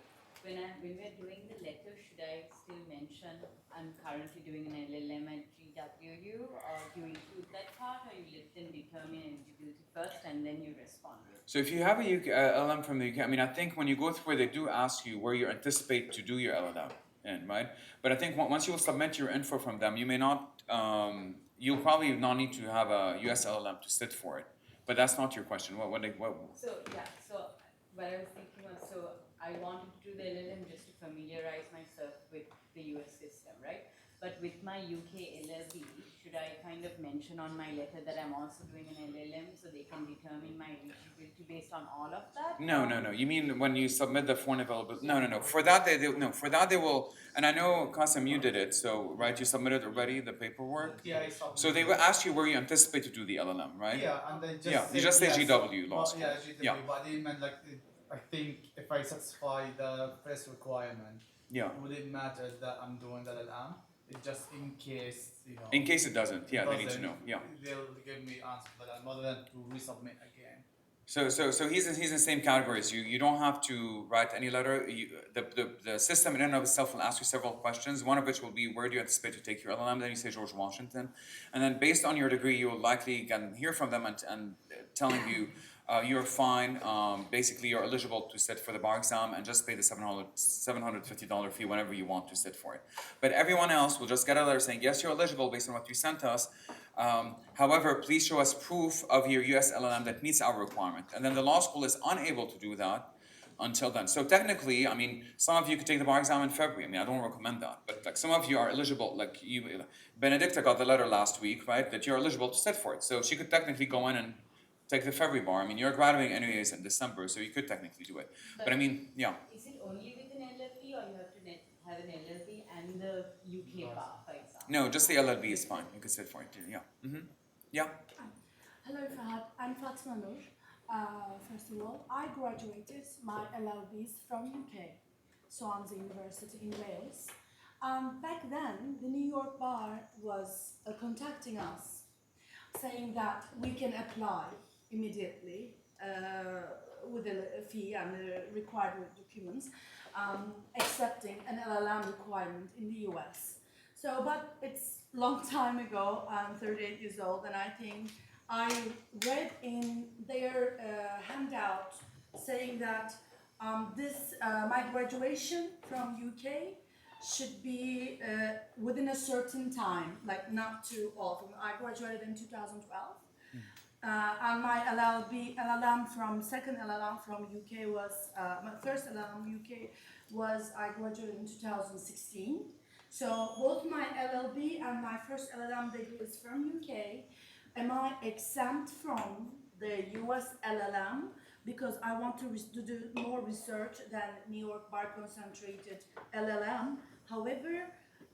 When we're doing the letter, should I still mention I'm currently doing an LLM at GWU, or do you include that part, or you let them determine eligibility first and then you respond? So if you have a LLM from the UK, I mean, I think when you go through, they do ask you where you anticipate to do your LLM in, right? But I think once you submit your info from them, you may not, you'll probably not need to have a US LLM to sit for it. But that's not your question. So yeah, so what I was thinking was, so I wanted to do the LLM just to familiarize myself with the US system, right? But with my UK LLB, should I kind of mention on my letter that I'm also doing an LLM so they can determine my eligibility based on all of that? No. You mean when you submit the foreign availability? No. For that they will, and I know Qasim, you did it, so right, you submitted already the paperwork. Yeah, I submitted. So they will ask you where you anticipate to do the LLM, right? Yeah, and then just Yeah, say you just say yes. GW law Well, school. yeah, GW, Yeah. but they meant like I think if I satisfy the first requirement, Yeah. would it matter that I'm doing the LLM? It just in case, you know. In case it doesn't, yeah, they need to know. Yeah. They'll give me answer for that rather than to resubmit again. So he's in the same category as you. You don't have to write any letter. The system in and of itself will ask you several questions. One of which will be, where do you anticipate to take your LLM? Then you say George Washington, and then based on your degree, you will likely again hear from them and telling you you're fine. Basically, you're eligible to sit for the bar exam and just pay the $750 fee whenever you want to sit for it. But everyone else will just get a letter saying, yes, you're eligible based on what you sent us. However, please show us proof of your US LLM that meets our requirement. And then the law school is unable to do that until then. So technically, I mean, some of you could take the bar exam in February. I mean, I don't recommend that, but like some of you are eligible. Like you, Benedicta got the letter last week, right? That you're eligible to sit for it. So she could technically go in and take the February bar. I mean, you're graduating anyways in December, so you could technically do it. But I mean, yeah. Is it only with an LLB, or you have to have an LLB and the UK bar, for example? No, just the LLB is fine. You could sit for it too. Yeah. Yeah. Hello Fahad, I'm Fatma Noor. First of all, I graduated my LLBs from UK, Swansea University in Wales. Back then, the New York bar was contacting us, saying that we can apply immediately with a fee and the required documents, accepting an LLM requirement in the US. So, but it's long time ago. I'm 38 years old, and I think I read in their handout saying that my graduation from UK should be within a certain time, like not too often. I graduated in 2012, and my LLM from second LLM from UK was my first LLM UK was I graduated in 2016. So both my LLB and my first LLM degree is from UK. Am I exempt from the US LLM because I want to do more research than New York Bar Concentrated LLM? However,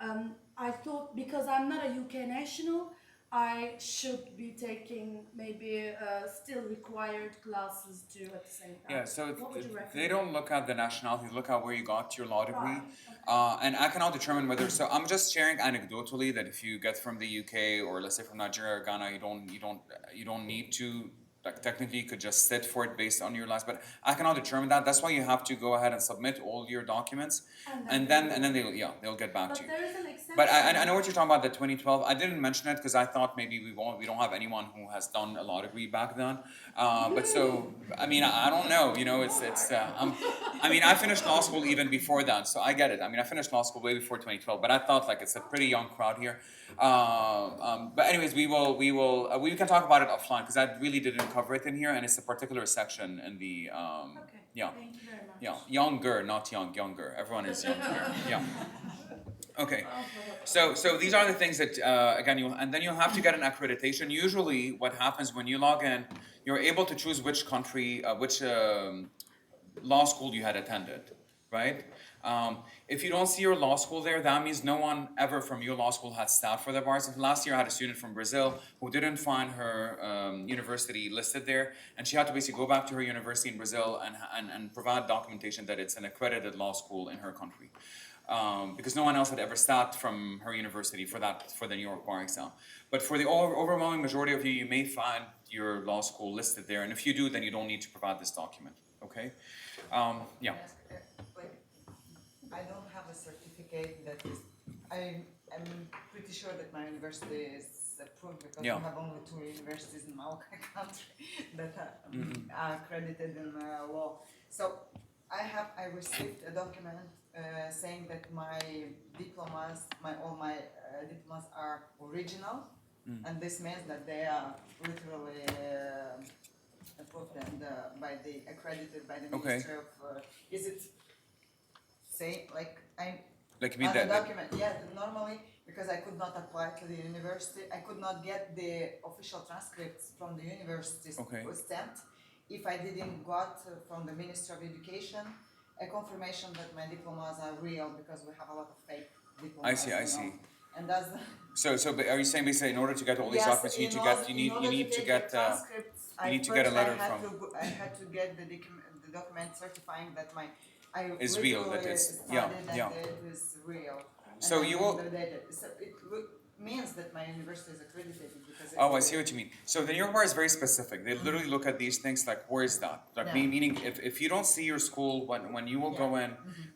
I thought because I'm not a UK national, I should be taking maybe still required classes too at the same time. Yeah, so What would you recommend? they don't look at the nationality, they look at where you got your law degree. Right, okay. And I cannot determine whether, so I'm just sharing anecdotally that if you get from the UK or let's say from Nigeria or Ghana, you don't need to, like technically you could just sit for it based on your license, but I cannot determine that. That's why you have to go ahead and submit all your documents and then they'll get back to But you. there is an exception. But I know what you're talking about, the 2012. I didn't mention it because I thought maybe we don't have anyone who has done a law degree back then. But so, I mean, I don't know, you know, I mean, I finished law school even before that, so I get it. I mean, I finished law school way before 2012, but I thought like it's a pretty young crowd here. But anyways, we can talk about it offline because I really didn't cover it in here, and it's a particular section in the, Okay. yeah. Thank you very much. Yeah, younger, not young, younger. Everyone is younger. Yeah. Okay. So these are the things that again you'll have to get an accreditation. Usually, what happens when you log in, you're able to choose which country, which law school you had attended, right? If you don't see your law school there, that means no one ever from your law school had sat for the bars. Last year I had a student from Brazil who didn't find her university listed there, and she had to basically go back to her university in Brazil and provide documentation that it's an accredited law school in her country. Because no one else had ever sat from her university for the New York bar exam. But for the overwhelming majority of you, you may find your law school listed there, and if you do, then you don't need to provide this document, okay? Yeah. Like, I don't have a certificate that is, I'm pretty sure that my university is approved because Yeah. we have only 2 universities in our country that are accredited in law. So I received a document saying that my diplomas, all my diplomas are original, and this means that they are literally approved and accredited by the Okay. Ministry of. Is it say like I'm Like you mean on the that document? Yeah, normally because I could not apply to the university, I could not get the official transcripts from the universities Okay. stamped if I didn't got from the Ministry of Education a confirmation that my diplomas are real, because we have a lot of fake diplomas. I see, I you know. see. And that's the. So but are you saying basically in order to get all these Yes, documents, you need to get you need to get a letter from. I had to get the document certifying that I Is real, that literally is- studied yeah, and yeah. it was real. So And you I will- validated. So it means that my university is accredited because. Oh, I see what you mean. So the New York bar is very specific. They literally look at these things like, where is that? Like Yeah. meaning if you don't see your school when you will go in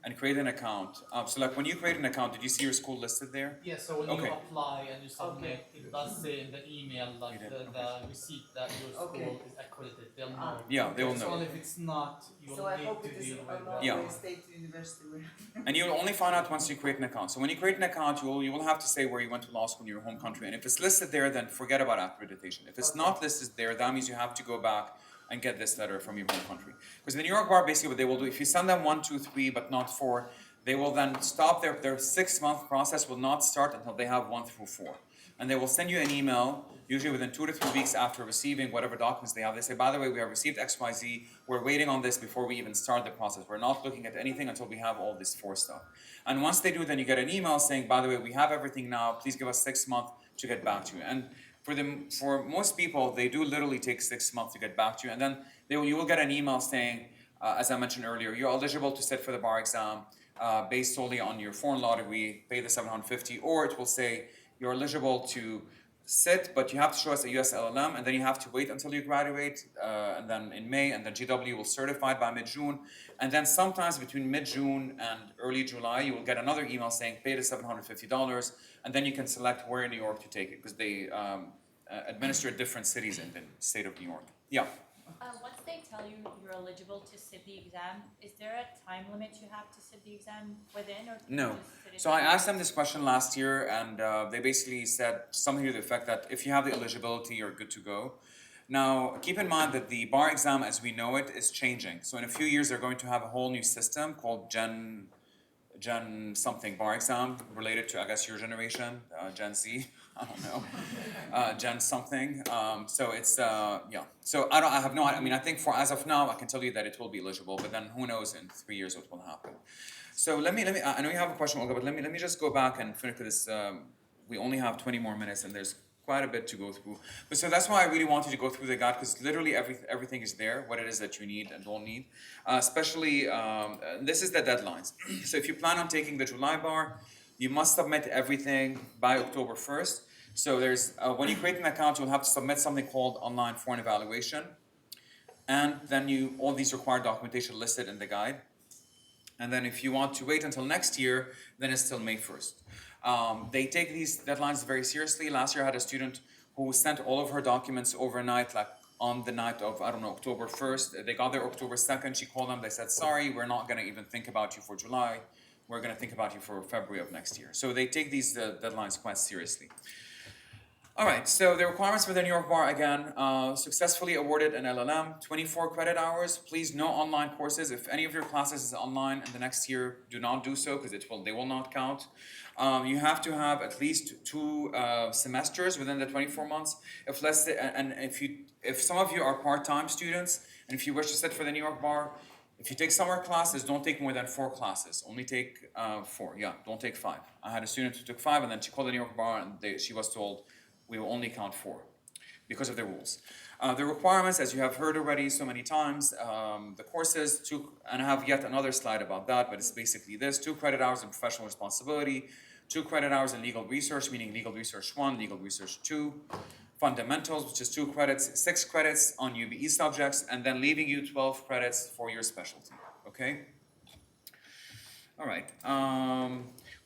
and create an account. So like when you create an account, did you see your school listed there? Yeah, so when Okay. you apply and you submit, it does say in the email, like You did, the receipt that your school Okay. is accredited, they'll know. Yeah, they will So know. if it's not, you'll So I need hope to it is deal a with Norway that. Yeah. State University. And you'll only find out once you create an account. So when you create an account, you will have to say where you went to law school in your home country. And if it's listed there, then forget about accreditation. If it's not listed there, that means you have to go back and get this letter from your home country. Because the New York bar, basically what they will do, if you send them 1, 2, 3, but not 4, they will then stop their 6-month process will not start until they have 1 through 4. And they will send you an email, usually within 2 to 3 weeks after receiving whatever documents they have. They say, by the way, we have received XYZ. We're waiting on this before we even start the process. We're not looking at anything until we have all this 4 stuff. And once they do, then you get an email saying, by the way, we have everything now. Please give us 6 months to get back to you. And for most people, they do literally take 6 months to get back to you. And then you will get an email saying, as I mentioned earlier, you're eligible to sit for the bar exam based solely on your foreign law degree, pay the $750, or it will say you're eligible to sit, but you have to show us a US LLM, and then you have to wait until you graduate, and then in May, and then GW will certify it by mid-June, and then sometimes between mid-June and early July, you will get another email saying pay the $750, and then you can select where in New York to take it, because they administer different cities in the state of New York. Yeah. Once they tell you you're eligible to sit the exam, is there a time limit you have to sit the exam within, or can you No. just sit it So I asked them this question last year, and they basically said something to the effect that if you have the eligibility, you're good to go. Now, keep in mind that the bar exam as we know it is changing. So in a few years, they're going to have a whole new system called Gen something bar exam related to, I guess, your generation, Gen Z. I don't know, Gen something. So it's yeah. So I have no. I mean, I think for as of now, I can tell you that it will be eligible. But then who knows in 3 years what will happen. So let me. I know you have a question, Olga, but let me just go back and finish this. We only have 20 more minutes, and there's quite a bit to go through. But so that's why I really wanted to go through the guide, because literally everything is there, what it is that you need and don't need. Especially, this is the deadlines. So if you plan on taking the July bar, you must submit everything by October 1st. So there's, when you create an account, you'll have to submit something called online foreign evaluation. And then all these required documentation listed in the guide. And then if you want to wait until next year, then it's till May 1st. They take these deadlines very seriously. Last year I had a student who sent all of her documents overnight, like on the night of, I don't know, October 1st. They got there October 2nd. She called them. They said, sorry, we're not going to even think about you for July. We're going to think about you for February of next year. So they take these deadlines quite seriously. All right, so the requirements for the New York bar, again, successfully awarded an LLM, 24 credit hours. Please, no online courses. If any of your classes is online in the next year, do not do so, because they will not count. You have to have at least 2 semesters within the 24 months. If some of you are part-time students, and if you wish to sit for the New York bar, if you take summer classes, don't take more than 4 classes. Only take 4. Yeah, don't take 5. I had a student who took 5, and then she called the New York bar, and she was told, we will only count 4 because of the rules. The requirements, as you have heard already so many times, the courses, and I have yet another slide about that, but it's basically this: 2 credit hours in professional responsibility, 2 credit hours in legal research, meaning legal research 1, legal research 2, fundamentals, which is 2 credits, 6 credits on UBE subjects, and then leaving you 12 credits for your specialty, okay? All right.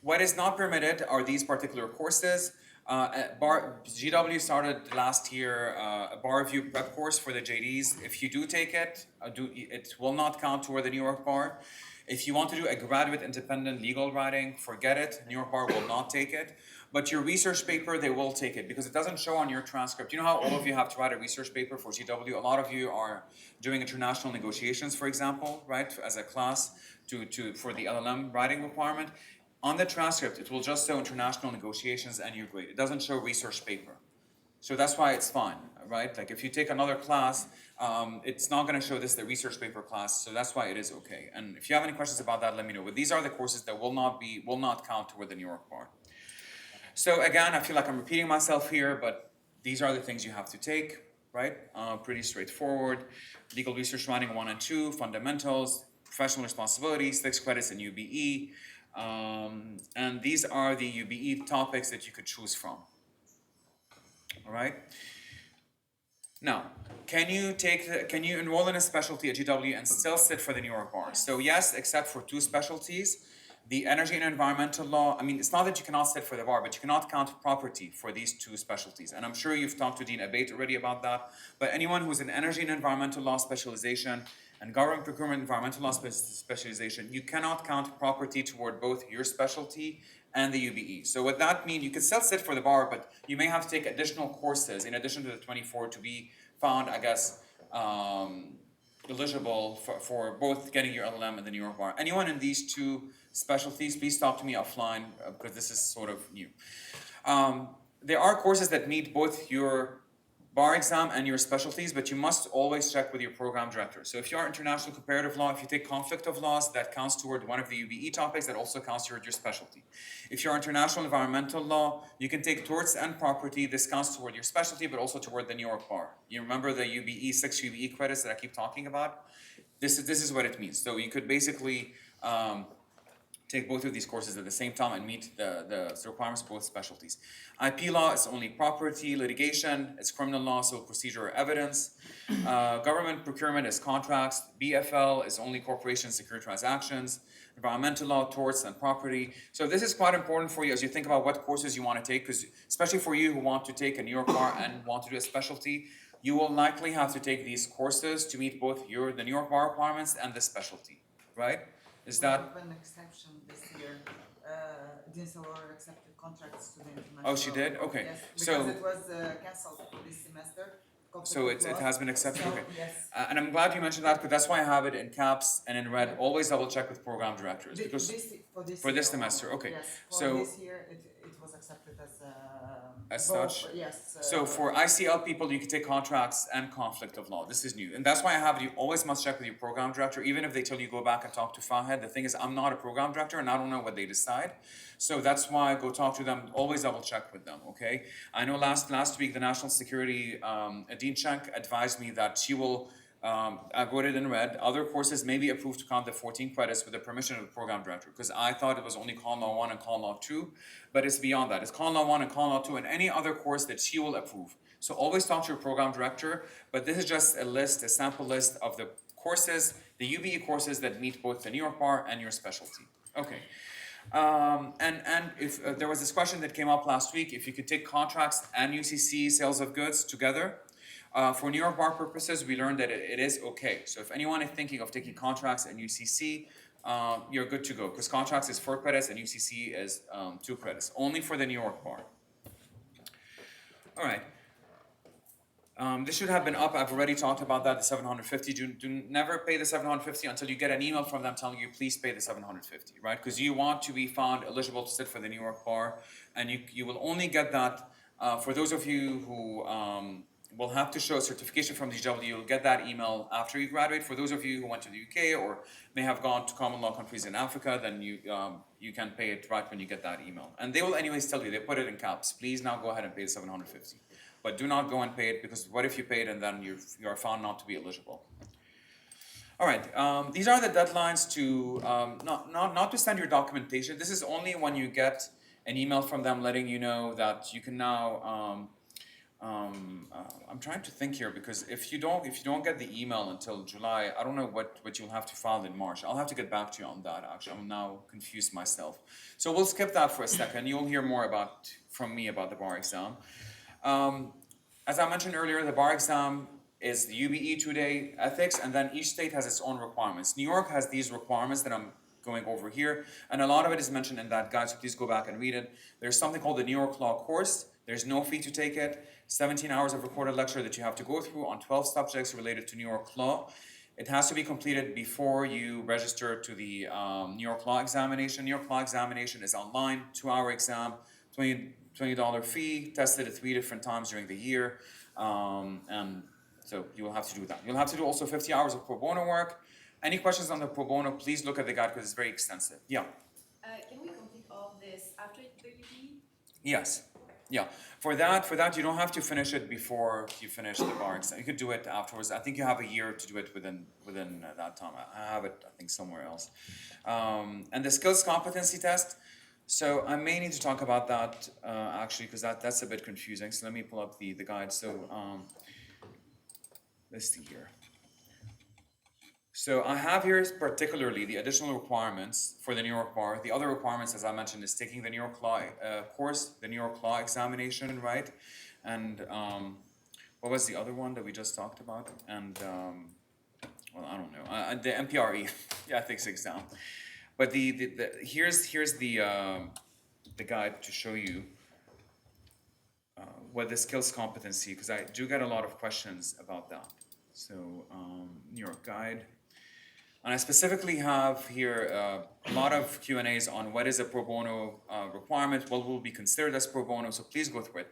What is not permitted are these particular courses. GW started last year a bar review prep course for the JDs. If you do take it, it will not count toward the New York bar. If you want to do a graduate independent legal writing, forget it. New York bar will not take it. But your research paper, they will take it, because it doesn't show on your transcript. You know how all of you have to write a research paper for GW? A lot of you are doing international negotiations, for example, right, as a class for the LLM writing requirement. On the transcript, it will just show international negotiations and your grade. It doesn't show research paper. So that's why it's fine, right? Like if you take another class, it's not going to show this, the research paper class. So that's why it is okay. And if you have any questions about that, let me know. But these are the courses that will not count toward the New York bar. So again, I feel like I'm repeating myself here, but these are the things you have to take, right? Pretty straightforward. Legal research writing 1 and 2, fundamentals, professional responsibility, 6 credits in UBE. And these are the UBE topics that you could choose from. All right. Now, can you enroll in a specialty at GW and still sit for the New York bar? So yes, except for 2 specialties. The energy and environmental law, I mean, it's not that you cannot sit for the bar, but you cannot count property for these 2 specialties. And I'm sure you've talked to Dean Abate already about that. But anyone who's in energy and environmental law specialization and government procurement environmental law specialization, you cannot count property toward both your specialty and the UBE. So what that means, you can still sit for the bar, but you may have to take additional courses in addition to the 24 to be found, I guess, eligible for both getting your LLM and the New York bar. Anyone in these two specialties, please talk to me offline because this is sort of new. There are courses that meet both your bar exam and your specialties, but you must always check with your program director. So if you are international comparative law, if you take conflict of laws, that counts toward one of the UBE topics, that also counts toward your specialty. If you're international environmental law, you can take torts and property, this counts toward your specialty, but also toward the New York bar. You remember the UBE, 6 UBE credits that I keep talking about? This is what it means. So you could basically take both of these courses at the same time and meet the requirements of both specialties. IP law is only property, litigation, it's criminal law, civil procedure or evidence. Government procurement is contracts. BFL is only corporation secure transactions. Environmental law, torts, and property. So this is quite important for you as you think about what courses you want to take, because especially for you who want to take a New York bar and want to do a specialty, you will likely have to take these courses to meet both the New York bar requirements and the specialty, right? Is that? We have an exception this year. Dinsa Laura accepted contracts to the international. Oh, she did? Okay. Yes, because So- it was cancelled for this semester. So it has been accepted, So, okay. yes. And I'm glad you mentioned that because that's why I have it in caps and in red. Always double check with program directors because for this year, semester, okay. Yes, for So- this year, it was accepted as such? Yes. So for ICL people, you can take contracts and conflict of law. This is new. And that's why I have it. You always must check with your program director, even if they tell you go back and talk to Fahed. The thing is, I'm not a program director and I don't know what they decide. So that's why I go talk to them, always double check with them, okay? I know last week, the National Security, Dean Schenk advised me that she will, I wrote it in red, other courses may be approved to count the 14 credits with the permission of the program director, because I thought it was only Common Law 1 and Common Law 2, but it's beyond that. It's Common Law 1 and Common Law 2 and any other course that she will approve. So always talk to your program director, but this is just a list, a sample list of the courses, the UBE courses that meet both the New York bar and your specialty. Okay. And if there was this question that came up last week, if you could take contracts and UCC sales of goods together, for New York bar purposes, we learned that it is okay. So if anyone is thinking of taking contracts and UCC, you're good to go because contracts is 4 credits and UCC is 2 credits, only for the New York bar. All right. This should have been up. I've already talked about that, the 750. Do never pay the 750 until you get an email from them telling you, please pay the 750, right? Because you want to be found eligible to sit for the New York bar. And you will only get that for those of you who will have to show a certification from DW. You'll get that email after you graduate. For those of you who went to the UK or may have gone to common law countries in Africa, then you can pay it right when you get that email. And they will anyways tell you, they put it in caps. Please now go ahead and pay the 750. But do not go and pay it because what if you pay it and then you are found not to be eligible? All right, these are the deadlines to not to send your documentation. This is only when you get an email from them letting you know that you can now. I'm trying to think here because if you don't get the email until July, I don't know what you'll have to file in March. I'll have to get back to you on that. Actually, I'm now confused myself. So we'll skip that for a second. You'll hear more from me about the bar exam. As I mentioned earlier, the bar exam is the UBE 2-day ethics, and then each state has its own requirements. New York has these requirements that I'm going over here, and a lot of it is mentioned in that guide, so please go back and read it. There's something called the New York Law course. There's no fee to take it. 17 hours of recorded lecture that you have to go through on 12 subjects related to New York law. It has to be completed before you register to the New York Law examination. New York Law examination is online, 2-hour exam, $20 fee, tested at 3 different times during the year, and so you will have to do that. You'll have to do also 50 hours of pro bono work. Any questions on the pro bono, please look at the guide because it's very extensive. Yeah? Can we complete all of this after the UBE? Yes. Yeah. For that, you don't have to finish it before you finish the bar exam. You could do it afterwards. I think you have a year to do it within that time. I have it, I think, somewhere else. And the skills competency test, so I may need to talk about that actually because that's a bit confusing. So let me pull up the guide. So let's see here. So I have here particularly the additional requirements for the New York bar. The other requirements, as I mentioned, is taking the New York Law course, the New York Law examination, right? And what was the other one that we just talked about? And well, I don't know. The MPRE, the ethics exam. But here's the guide to show you what the skills competency, because I do get a lot of questions about that. So New York Guide. And I specifically have here a lot of Q&As on what is a pro bono requirement, what will be considered as pro bono, so please go through it.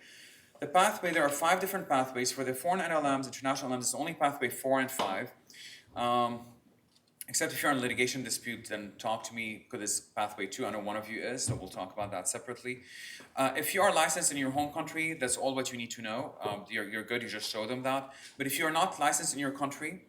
The pathway, there are 5 different pathways. For the foreign NLMs, international LLMs, it's only pathway 4 and 5. Except if you're in litigation dispute, then talk to me, because it's pathway 2. I know one of you is, so we'll talk about that separately. If you are licensed in your home country, that's all what you need to know. You're good, you just show them that. But if you're not licensed in your country,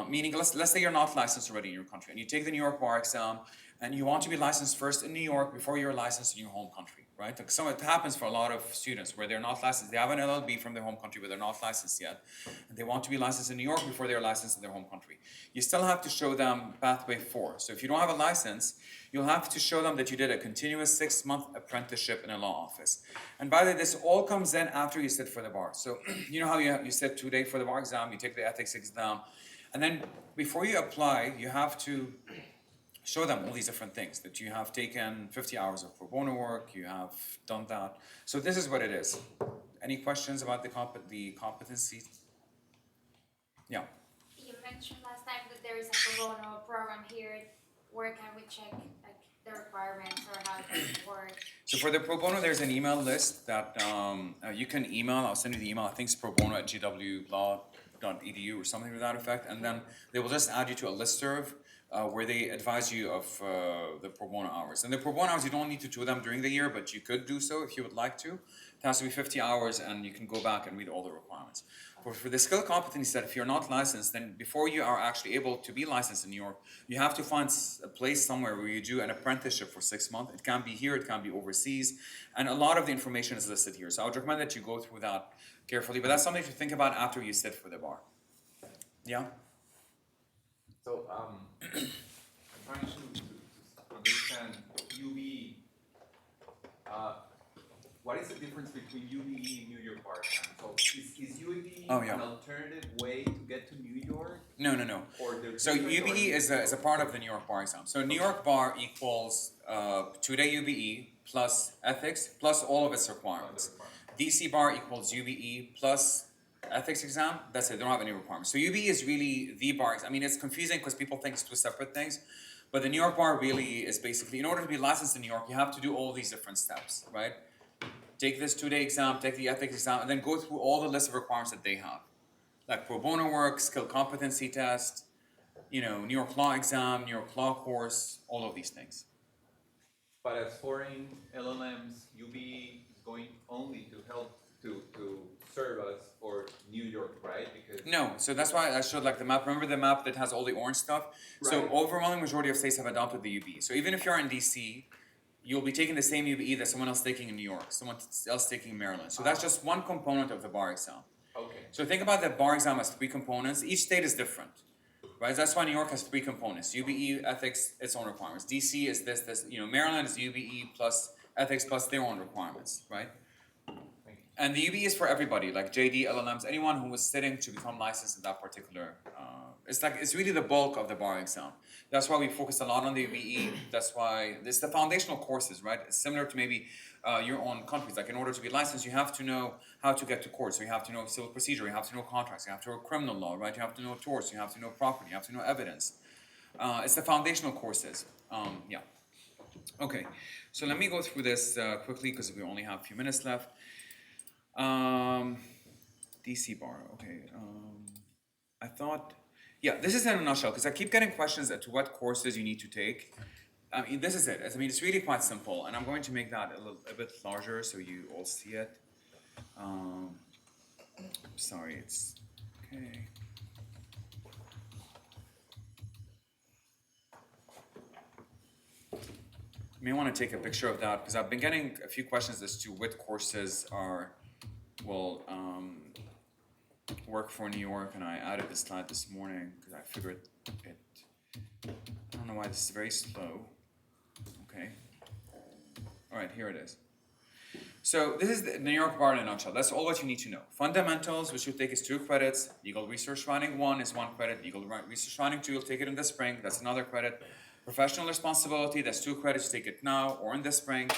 meaning let's say you're not licensed already in your country, and you take the New York bar exam, and you want to be licensed first in New York before you're licensed in your home country, right? Like it happens for a lot of students where they're not licensed. They have an LLB from their home country, but they're not licensed yet. And they want to be licensed in New York before they're licensed in their home country. You still have to show them pathway 4. So if you don't have a license, you'll have to show them that you did a continuous 6-month apprenticeship in a law office. And by the way, this all comes in after you sit for the bar. So you know how you sit 2 days for the bar exam, you take the ethics exam, and then before you apply, you have to show them all these different things, that you have taken 50 hours of pro bono work, you have done that. So this is what it is. Any questions about the competency? Yeah. You mentioned last time that there is a pro bono program here. Where can we check like the requirements or how does it work? So for the pro bono, there's an email list that you can email. I'll send you the email. I think it's probono@gwlaw.edu or something to that effect. And then they will just add you to a listserv where they advise you of the pro bono hours. And the pro bono hours, you don't need to do them during the year, but you could do so if you would like to. It has to be 50 hours, and you can go back and read all the requirements. For the skill competency set, if you're not licensed, then before you are actually able to be licensed in New York, you have to find a place somewhere where you do an apprenticeship for 6 months. It can be here, it can be overseas, and a lot of the information is listed here. So I would recommend that you go through that carefully, but that's something to think about after you sit for the bar. Yeah? So I'm trying to understand UBE. What is the difference between UBE and New York bar exam? So is UBE an alternative way to get to New York? No. Or So UBE is a part of the New York bar exam. So New York bar equals 2-day UBE plus ethics plus all of its requirements. DC bar equals UBE plus ethics exam. That's it. They don't have any requirements. So UBE is really the bar exam. I mean, it's confusing because people think it's 2 separate things. But the New York bar really is basically, in order to be licensed in New York, you have to do all these different steps, right? Take this 2-day exam, take the ethics exam, and then go through all the list of requirements that they have. Like pro bono work, skill competency test, New York law exam, New York law course, all of these things. But as foreign LLMs, UBE is going only to help to serve us for New York, right? Because No, so that's why I showed like the map. Remember the map that has all the orange stuff? Right. So overwhelming majority of states have adopted the UBE. So even if you're in DC, you'll be taking the same UBE that someone else taking in New York, someone else taking in Maryland. So that's just one component of the bar exam. okay. So think about the bar exam as 3 components. Each state is different, right? That's why New York has 3 components. UBE, ethics, its own requirements. DC is this. Maryland is UBE plus ethics plus their own requirements, right? And the UBE is for everybody, like JD, LLMs, anyone who was sitting to become licensed in that particular. It's really the bulk of the bar exam. That's why we focus a lot on the UBE. That's why it's the foundational courses, right? It's similar to maybe your own countries. Like in order to be licensed, you have to know how to get to court. So you have to know civil procedure. You have to know contracts. You have to know criminal law, right? You have to know torts. You have to know property. You have to know evidence. It's the foundational courses. Yeah. Okay. So let me go through this quickly because we only have a few minutes left. DC bar. Okay. I thought. Yeah, this is in a nutshell, because I keep getting questions as to what courses you need to take. I mean, this is it. I mean, it's really quite simple, and I'm going to make that a bit larger so you all see it. Sorry, it's okay. You may want to take a picture of that, because I've been getting a few questions as to what courses will work for New York, and I added this slide this morning because I figured it. I don't know why this is very slow. Okay. All right, here it is. So this is the New York bar in a nutshell. That's all what you need to know. Fundamentals, which you take is 2 credits. Legal research writing 1 is 1 credit. Legal research writing 2, you'll take it in the spring. That's another credit. Professional responsibility, that's 2 credits. You take it now or in the spring.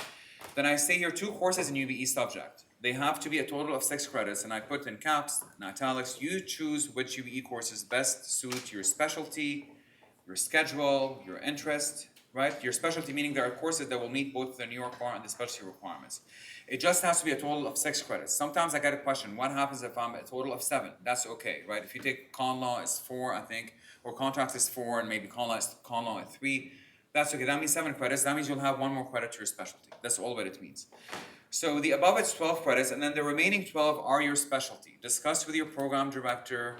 Then I say here 2 courses in UBE subject. They have to be a total of 6 credits, and I put in caps and italics. You choose which UBE courses best suit your specialty, your schedule, your interest, right? Your specialty meaning there are courses that will meet both the New York Bar and the specialty requirements. It just has to be a total of 6 credits. Sometimes I get a question, what happens if I'm a total of 7? That's okay, right? If you take con law, it's 4, I think, or contracts is 4, and maybe con law is 3. That's okay, that means 7 credits. That means you'll have 1 more credit to your specialty. That's all what it means. So the above it's 12 credits, and then the remaining 12 are your specialty. Discuss with your program director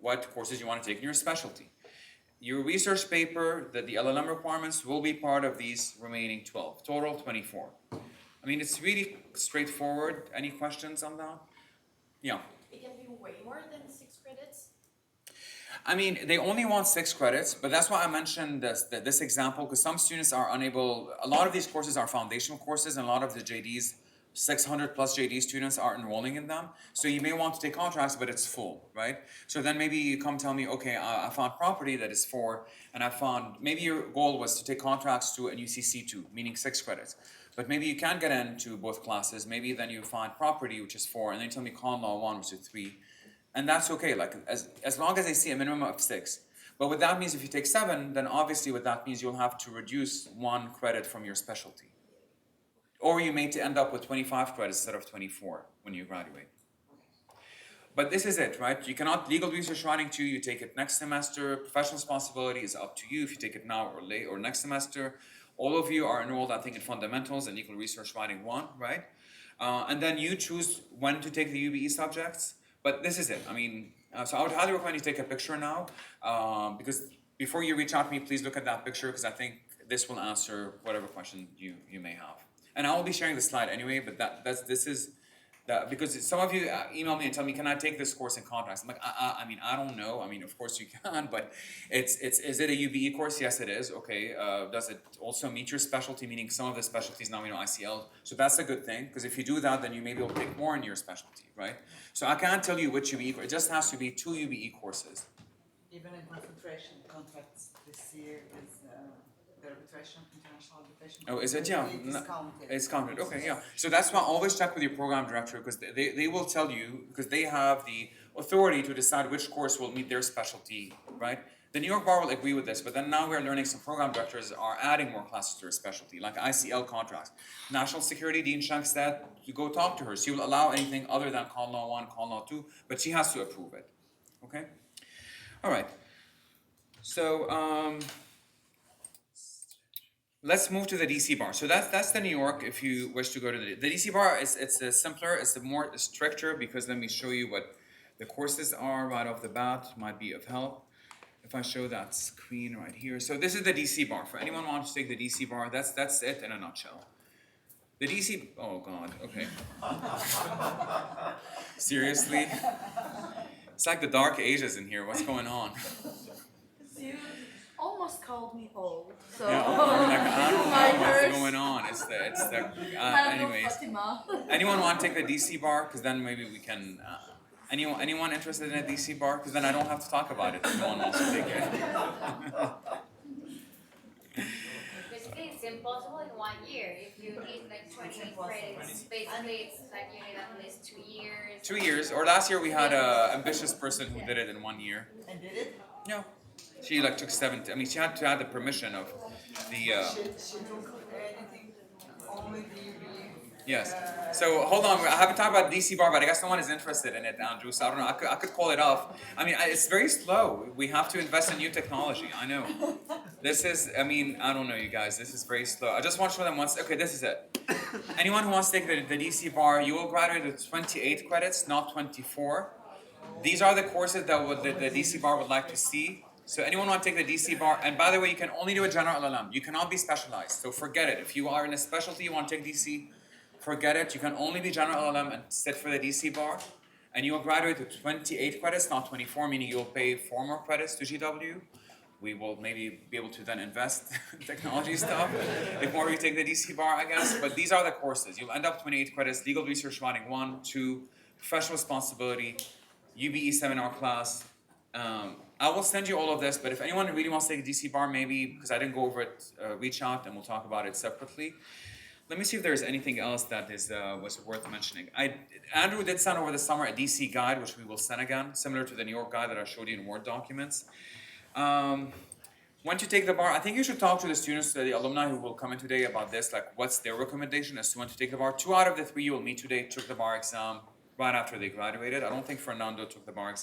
what courses you want to take in your specialty. Your research paper, the LLM requirements will be part of these remaining 12, total 24. I mean, it's really straightforward. Any questions on that? Yeah. It can be way more than 6 credits. I mean, they only want 6 credits, but that's why I mentioned this example, because some students are unable, a lot of these courses are foundational courses, and a lot of the JDs, 600 plus JD students are enrolling in them. So you may want to take contracts, but it's full, right? So then maybe you come tell me, okay, I found property that is 4, and I found, maybe your goal was to take contracts to an UCC2, meaning 6 credits. But maybe you can't get into both classes. Maybe then you find property, which is 4, and then you tell me con law 1, which is 3. And that's okay, like as long as they see a minimum of 6. But what that means, if you take 7, then obviously what that means, you'll have to reduce 1 credit from your specialty. Or you may end up with 25 credits instead of 24 when you graduate. But this is it, right? You cannot, legal research writing 2, you take it next semester. Professional responsibility is up to you if you take it now or late or next semester. All of you are enrolled, I think, in fundamentals and legal research writing 1, right? And then you choose when to take the UBE subjects. But this is it. I mean, so I would highly recommend you take a picture now, because before you reach out to me, please look at that picture, because I think this will answer whatever question you may have. And I will be sharing the slide anyway, but because some of you email me and tell me, can I take this course in contracts? I'm like, I mean, I don't know. I mean, of course you can, but is it a UBE course? Yes, it is. Okay. Does it also meet your specialty? Meaning some of the specialties now we know ICL. So that's a good thing, because if you do that, then you may be able to take more in your specialty, right? So I can't tell you which UBE course. It just has to be 2 UBE courses. Even in concentration contracts this year is the arbitration, international arbitration. Oh, is it? Yeah. Discounted. It's counted. Okay, yeah. So that's why always check with your program director, because they will tell you, because they have the authority to decide which course will meet their specialty, right? The New York Bar will agree with this, but then now we're learning some program directors are adding more classes to their specialty, like ICL contracts. National Security, Dean Shank said, you go talk to her. She will allow anything other than Con Law 1, Con Law 2, but she has to approve it. Okay? All right. So, let's move to the DC bar. So that's the New York. If you wish to go to the DC bar, it's simpler. It's more stricter, because let me show you what the courses are right off the bat. Might be of help if I show that screen right here. So this is the DC bar. For anyone who wants to take the DC bar, that's it in a nutshell. The DC. Oh God. Okay. Seriously. It's like the dark ages in here. What's going on? You almost called me old. So Yeah, I'm like, I don't know what's going on. It's the anyways. Anyone want to take the DC bar? Because then maybe we can. Anyone interested in a DC bar? Because then I don't have to talk about it if no one wants to take it. Basically, it's impossible in 1 year. If you need like 28 credits, basically it's like you need at least 2 years. 2 years. Or last year we had an ambitious person who did it in 1 year. And did it? No. She like took 70. I mean, she had to have the permission of the. She took anything, only the UBE. Yes. So hold on. I haven't talked about DC bar, but I guess no one is interested in it, Andrew. So I don't know. I could call it off. I mean, it's very slow. We have to invest in new technology. I know. This is. I mean, I don't know, you guys. This is very slow. I just want to show them once. Okay, this is it. Anyone who wants to take the DC bar, you will graduate with 28 credits, not 24. These are the courses that the DC bar would like to see. So anyone want to take the DC bar, and by the way, you can only do a general LLM. You cannot be specialized, so forget it. If you are in a specialty, you want to take DC, forget it. You can only be general LLM and sit for the DC bar, and you will graduate with 28 credits, not 24, meaning you will pay 4 more credits to GW. We will maybe be able to then invest in technology stuff if more of you take the DC bar, I guess. But these are the courses. You'll end up 28 credits, legal research writing 1, 2, professional responsibility, UBE seminar class. I will send you all of this, but if anyone really wants to take a DC bar, maybe, because I didn't go over it, reach out and we'll talk about it separately. Let me see if there's anything else that is was worth mentioning. Andrew did send over the summer a DC guide, which we will send again, similar to the New York guide that I showed you in Word documents. Once you take the bar, I think you should talk to the students, the alumni who will come in today about this, like what's their recommendation as to when to take the bar. 2 out of the 3 you will meet today took the bar exam right after they graduated. I don't think Fernando took the bar exam